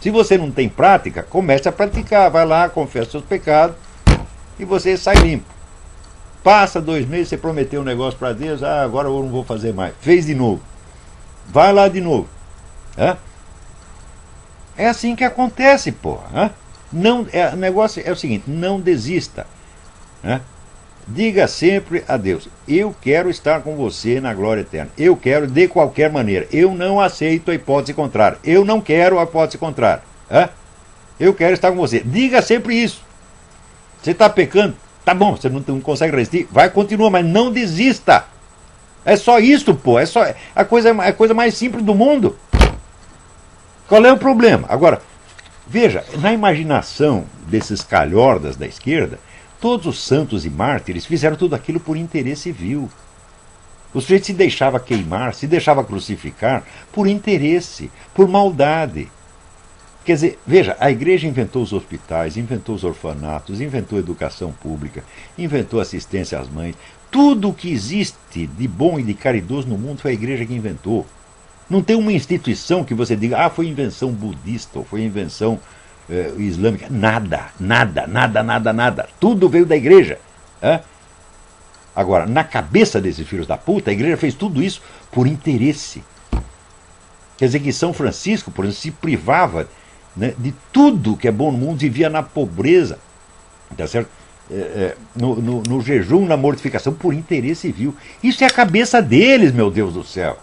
Se você não tem prática, comece a praticar. Vai lá, confessa seus pecados e você sai limpo. Passa 2 meses, você prometeu um negócio para Deus, agora eu não vou fazer mais. Fez de novo. Vai lá de novo. É assim que acontece, porra. Não, o negócio é o seguinte, não desista. Diga sempre a Deus, eu quero estar com você na glória eterna. Eu quero de qualquer maneira. Eu não aceito a hipótese contrária. Eu não quero a hipótese contrária. Eu quero estar com você. Diga sempre isso. Você está pecando? Tá bom, você não consegue resistir? Vai, continua, mas não desista. É só isso, pô. É só a coisa mais simples do mundo. Qual é o problema? Agora, veja, na imaginação desses calhordas da esquerda, todos os santos e mártires fizeram tudo aquilo por interesse vil. O sujeito se deixava queimar, se deixava crucificar por interesse, por maldade. Quer dizer, veja, a igreja inventou os hospitais, inventou os orfanatos, inventou a educação pública, inventou assistência às mães. Tudo o que existe de bom e de caridoso no mundo foi a igreja que inventou. Não tem uma instituição que você diga, foi invenção budista, ou foi invenção islâmica. Nada, nada, nada, nada, nada. Tudo veio da igreja. Agora, na cabeça desses filhos da puta, a igreja fez tudo isso por interesse. Quer dizer que São Francisco, por exemplo, se privava, né, de tudo que é bom no mundo, vivia na pobreza, tá certo? No jejum, na mortificação, por interesse vil. Isso é a cabeça deles, meu Deus do céu.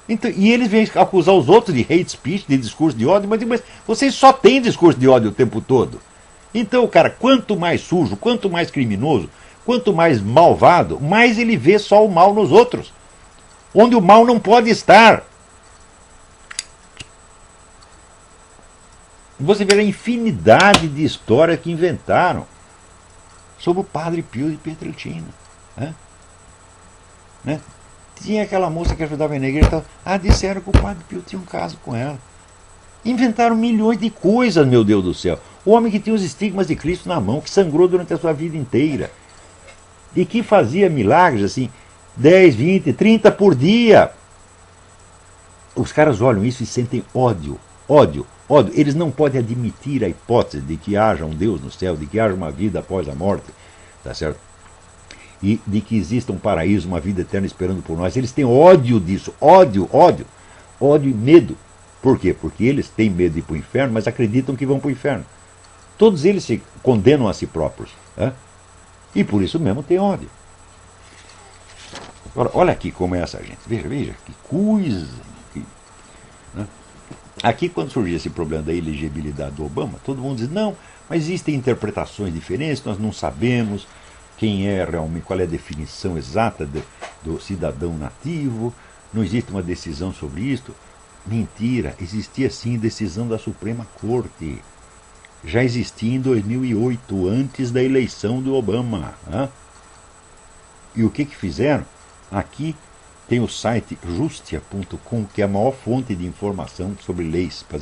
Então, e eles vêm acusar os outros de hate speech, de discurso de ódio, mas vocês só têm discurso de ódio o tempo todo. Então, cara, quanto mais sujo, quanto mais criminoso, quanto mais malvado, mais ele vê só o mal nos outros. Onde o mal não pode estar. Você vê a infinidade de histórias que inventaram sobre o Padre Pio de Pietrelcina. Né? Tinha aquela moça que ajudava na igreja. Disseram que o Padre Pio tinha um caso com ela. Inventaram milhões de coisas, meu Deus do céu. O homem que tinha os estigmas de Cristo na mão, que sangrou durante a sua vida inteira. E que fazia milagres assim, 10, 20, 30 por dia. Os caras olham isso e sentem ódio. Ódio. Ódio. Eles não podem admitir a hipótese de que haja um Deus no céu, de que haja uma vida após a morte. Tá certo? E de que exista um paraíso, uma vida eterna esperando por nós. Eles têm ódio disso. Ódio, ódio. Ódio e medo. Por quê? Porque eles têm medo de ir para o inferno, mas acreditam que vão para o inferno. Todos eles se condenam a si próprios. E por isso mesmo tem ódio. Agora, olha aqui como é essa gente. Veja, que coisa. Aqui, quando surgiu esse problema da elegibilidade do Obama, todo mundo diz, não, mas existem interpretações diferentes, nós não sabemos quem é realmente, qual é a definição exata do cidadão nativo, não existe uma decisão sobre isso. Mentira, existia sim decisão da Suprema Corte. Já existia em 2008, antes da eleição do Obama. E o que fizeram? Aqui tem o site justia.com, que é a maior fonte de informação sobre leis para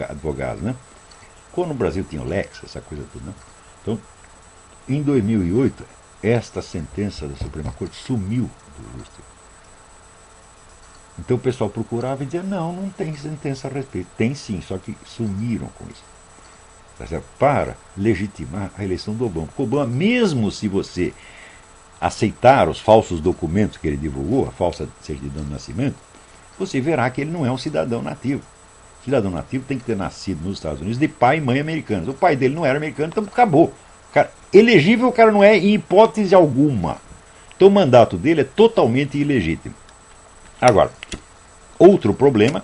advogados. Né? Quando no Brasil tinha o Lex, essa coisa toda. Né? Então, em 2008, esta sentença da Suprema Corte sumiu do Justia. Então o pessoal procurava e dizia, não tem sentença a respeito. Tem sim, só que sumiram com isso. Para legitimar a eleição do Obama. Porque o Obama, mesmo se você aceitar os falsos documentos que ele divulgou, a falsa certidão de nascimento, você verá que ele não é um cidadão nativo. O cidadão nativo tem que ter nascido nos Estados Unidos de pai e mãe americanos. O pai dele não era americano, então acabou. Cara, elegível o cara não é em hipótese alguma. Então o mandato dele é totalmente ilegítimo. Agora, outro problema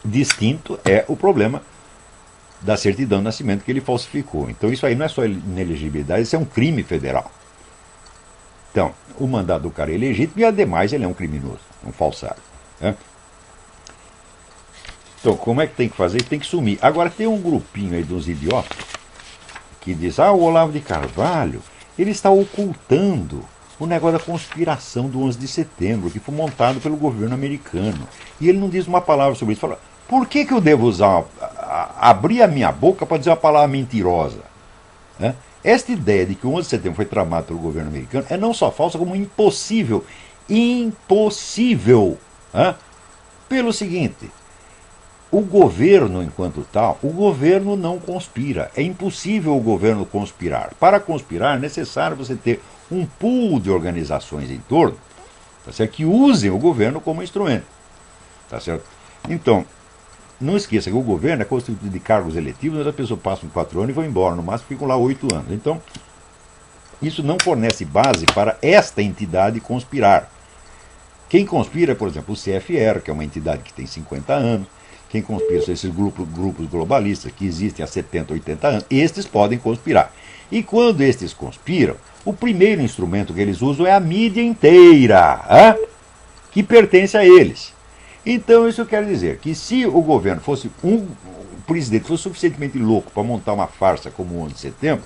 distinto é o problema da certidão de nascimento que ele falsificou. Então isso aí não é só inelegibilidade, isso é um crime federal. Então, o mandato do cara é ilegítimo e, ademais, ele é um criminoso, um falsário. Né? Então, como é que tem que fazer? Tem que sumir. Agora, tem um grupinho aí dos idiotas que diz, o Olavo de Carvalho, ele está ocultando o negócio da conspiração do 11 de setembro, que foi montado pelo governo americano. E ele não diz uma palavra sobre isso. Fala, por que eu devo abrir a minha boca para dizer uma palavra mentirosa? Né? Esta ideia de que o 11 de setembro foi tramado pelo governo americano é não só falsa, como impossível. Impossível! Né? Pelo seguinte, o governo, enquanto tal, o governo não conspira. É impossível o governo conspirar. Para conspirar, é necessário você ter um pool de organizações em torno, tá certo? Que usem o governo como instrumento. Tá certo? Então, não esqueça que o governo é constituído de cargos eletivos, onde as pessoas passam 4 anos e vão embora, no máximo ficam lá 8 anos. Então, isso não fornece base para esta entidade conspirar. Quem conspira, por exemplo, o CFR, que é uma entidade que tem 50 anos, quem conspira são esses grupos globalistas que existem há 70, 80 anos, estes podem conspirar. E quando estes conspiram, o primeiro instrumento que eles usam é a mídia inteira, que pertence a eles. Então isso quer dizer que se o governo fosse o presidente fosse suficientemente louco para montar uma farsa como o 11 de setembro,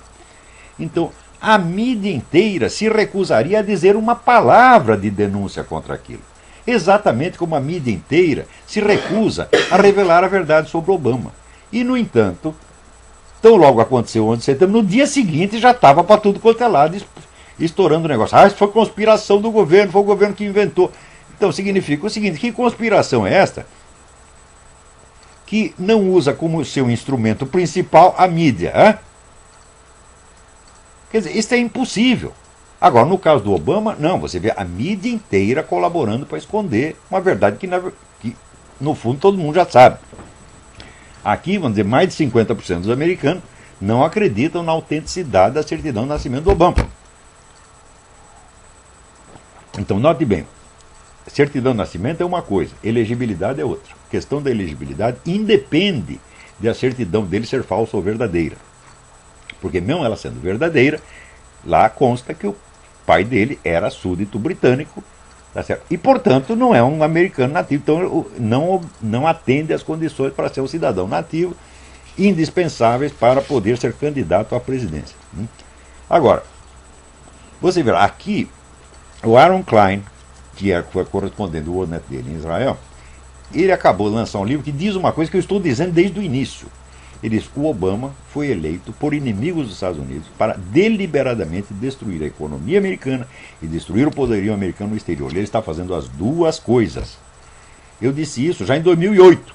então a mídia inteira se recusaria a dizer uma palavra de denúncia contra aquilo. Exatamente como a mídia inteira se recusa a revelar a verdade sobre Obama. E, no entanto, tão logo aconteceu o 11 de setembro, no dia seguinte já estava para tudo quanto é lado, estourando o negócio. Isso foi conspiração do governo, foi o governo que inventou. Então significa o seguinte, que conspiração é esta? Que não usa como seu instrumento principal a mídia. Quer dizer, isso é impossível. Agora, no caso do Obama, não, você vê a mídia inteira colaborando para esconder uma verdade que, no fundo, todo mundo já sabe. Aqui, vamos dizer, mais de 50% dos americanos não acreditam na autenticidade da certidão de nascimento do Obama. Então, note bem, certidão de nascimento é uma coisa, elegibilidade é outra. A questão da elegibilidade independe da certidão dele ser falsa ou verdadeira. Porque mesmo ela sendo verdadeira, lá consta que o pai dele era súdito britânico, tá certo? E, portanto, não é um americano nativo, então não atende às condições para ser um cidadão nativo indispensáveis para poder ser candidato à presidência. Agora, você verá, aqui, o Aaron Klein, que foi correspondente do WorldNet dele em Israel, ele acabou de lançar um livro que diz uma coisa que eu estou dizendo desde o início. Ele diz que o Obama foi eleito por inimigos dos Estados Unidos para deliberadamente destruir a economia americana e destruir o poderio americano no exterior. Ele está fazendo as duas coisas. Eu disse isso já em 2008.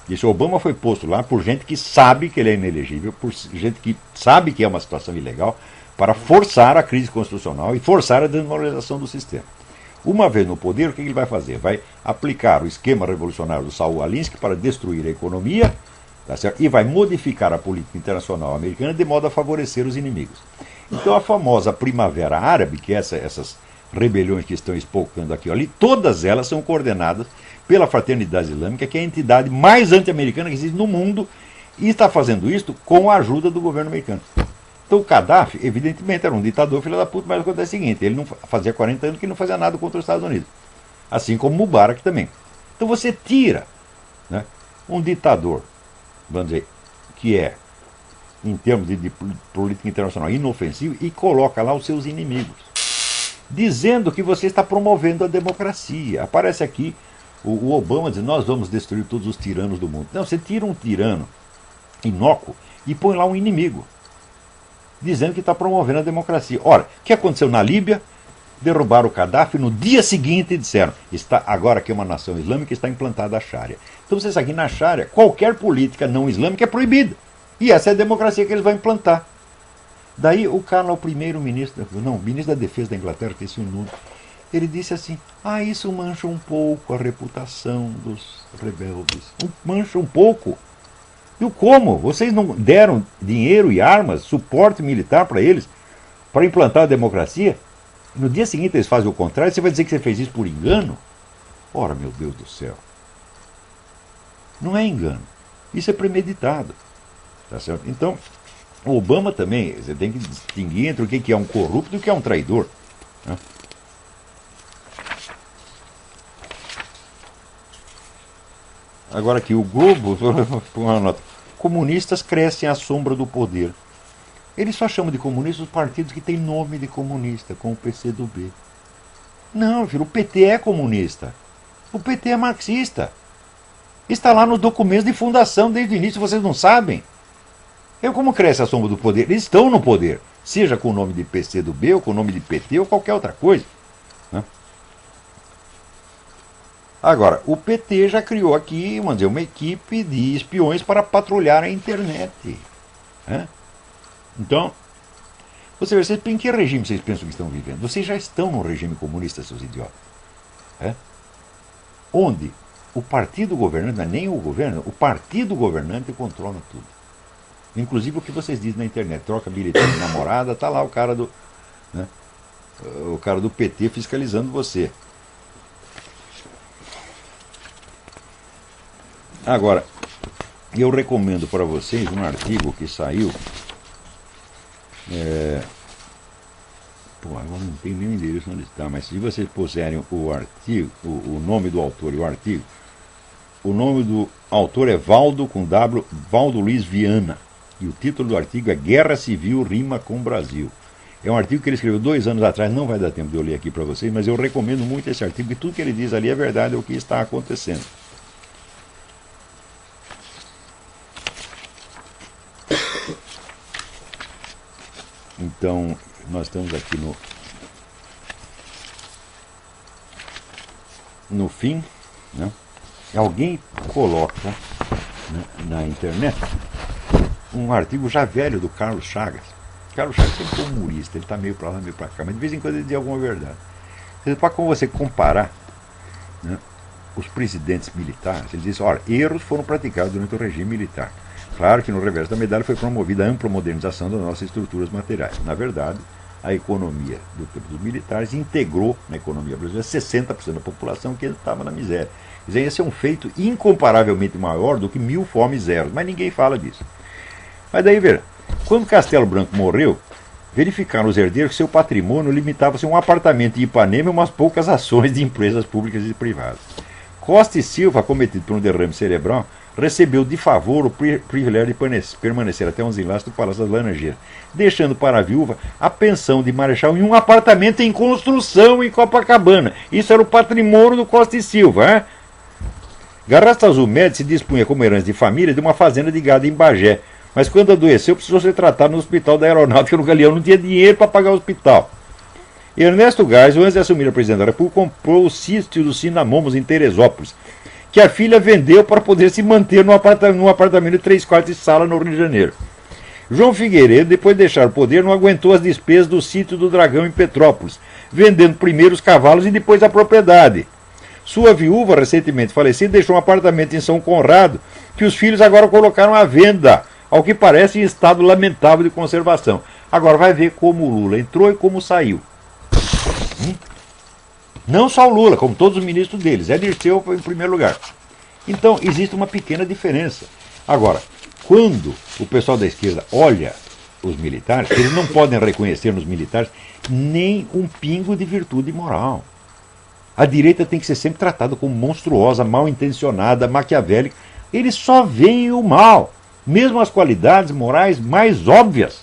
Disse, o Obama foi posto lá por gente que sabe que ele é inelegível, por gente que sabe que é uma situação ilegal, para forçar a crise constitucional e forçar a desmoralização do sistema. Uma vez no poder, o que ele vai fazer? Vai aplicar o esquema revolucionário do Saul Alinsky para destruir a economia, tá certo? E vai modificar a política internacional americana de modo a favorecer os inimigos. Então a famosa Primavera Árabe, que é essas rebeliões que estão espocando aqui ali, todas elas são coordenadas pela Fraternidade Islâmica, que é a entidade mais anti-americana que existe no mundo, e está fazendo isto com a ajuda do governo americano. Então o Gaddafi, evidentemente, era um ditador filho da puta, mas acontece o seguinte, ele não fazia 40 anos que não fazia nada contra os Estados Unidos. Assim como Mubarak também. Então você tira, né, um ditador, vamos dizer, que é, em termos de política internacional, inofensivo, e coloca lá os seus inimigos, dizendo que você está promovendo a democracia. Aparece aqui o Obama dizendo, nós vamos destruir todos os tiranos do mundo. Não, você tira um tirano inócuo e põe lá um inimigo, dizendo que está promovendo a democracia. Ora, o que aconteceu na Líbia? Derrubaram o Gaddafi, no dia seguinte disseram, agora que é uma nação islâmica, está implantada a Sharia. Então você sabe que na Sharia, qualquer política não islâmica é proibida. E essa é a democracia que eles vão implantar. Daí o cara, o primeiro-ministro, não, ministro da Defesa da Inglaterra, que esse é o nome, ele disse assim, isso mancha um pouco a reputação dos rebeldes. Mancha um pouco. E como? Vocês não deram dinheiro e armas, suporte militar para eles, para implantar a democracia? No dia seguinte eles fazem o contrário, você vai dizer que você fez isso por engano? Ora, meu Deus do céu. Não é engano. Isso é premeditado. Tá certo? Então, o Obama também, você tem que distinguir entre o que é um corrupto e o que é um traidor. Né? Agora aqui, o Globo, uma nota, comunistas crescem à sombra do poder. Eles só chamam de comunistas os partidos que têm nome de comunista, como o PCdoB. Não, filho, o PT é comunista. O PT é marxista. Está lá nos documentos de fundação desde o início, vocês não sabem? Como cresce a sombra do poder? Eles estão no poder, seja com o nome de PCdoB, ou com o nome de PT, ou qualquer outra coisa. Né? Agora, o PT já criou aqui, vamos dizer, uma equipe de espiões para patrulhar a internet. Né? Então, vocês em que regime vocês pensam que estão vivendo? Vocês já estão no regime comunista, seus idiotas. É? Onde o partido governante, não é nem o governo, o partido governante controla tudo. Inclusive o que vocês dizem na internet, troca bilhetinho de namorada, tá lá o cara do, né, o cara do PT fiscalizando você. Agora, eu recomendo para vocês um artigo que saiu. Agora não tem nem o endereço onde está, mas se vocês puserem o artigo, o nome do autor e o artigo, o nome do autor é Valdo, com W, Valdo Luiz Viana. E o título do artigo é Guerra Civil Rima com o Brasil. É um artigo que ele escreveu 2 anos atrás, não vai dar tempo de eu ler aqui para vocês, mas eu recomendo muito esse artigo, porque tudo que ele diz ali é verdade, é o que está acontecendo. Então, nós estamos aqui no fim, né? Alguém coloca, né, na internet um artigo já velho do Carlos Chagas. Carlos Chagas sempre foi humorista, ele está meio para lá, meio para cá, mas de vez em quando ele diz alguma verdade. Para você comparar, né, os presidentes militares, ele diz, olha, erros foram praticados durante o regime militar. Claro que no reverso da medalha foi promovida a ampla modernização das nossas estruturas materiais. Na verdade, a economia dos militares integrou na economia brasileira 60% da população que estava na miséria. Quer dizer, esse é um feito incomparavelmente maior do que 1000 fomes zeros, mas ninguém fala disso. Mas daí, veja, quando Castelo Branco morreu, verificaram os herdeiros que seu patrimônio limitava-se a um apartamento em Ipanema e umas poucas ações de empresas públicas e privadas. Costa e Silva, acometido por um derrame cerebral, recebeu de favor o privilégio de permanecer até os enlaces do Palácio das Laranjeiras, deixando para a viúva a pensão de marechal em um apartamento em construção em Copacabana. Isso era o patrimônio do Costa e Silva. Hein? Garrastazu Azul Médici se dispunha como herança de família de uma fazenda de gado em Bagé, mas quando adoeceu precisou ser tratado no Hospital da Aeronáutica no Galeão, não tinha dinheiro para pagar o hospital. Ernesto Geisel, antes de assumir a presidência da República, comprou o sítio dos Cinamomos em Teresópolis, que a filha vendeu para poder se manter num apartamento de 3 quartos de sala no Rio de Janeiro. João Figueiredo, depois de deixar o poder, não aguentou as despesas do sítio do Dragão em Petrópolis, vendendo primeiro os cavalos e depois a propriedade. Sua viúva, recentemente falecida, deixou um apartamento em São Conrado, que os filhos agora colocaram à venda, ao que parece em estado lamentável de conservação. Agora vai ver como o Lula entrou e como saiu. Não só o Lula, como todos os ministros deles. É Dirceu em primeiro lugar. Então, existe uma pequena diferença. Agora, quando o pessoal da esquerda olha os militares, eles não podem reconhecer nos militares nem um pingo de virtude moral. A direita tem que ser sempre tratada como monstruosa, mal intencionada, maquiavélica. Eles só veem o mal. Mesmo as qualidades morais mais óbvias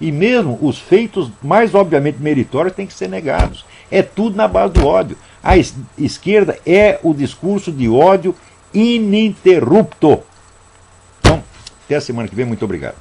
e mesmo os feitos mais obviamente meritórios têm que ser negados. É tudo na base do ódio. A esquerda é o discurso de ódio ininterrupto. Então, até a semana que vem. Muito obrigado.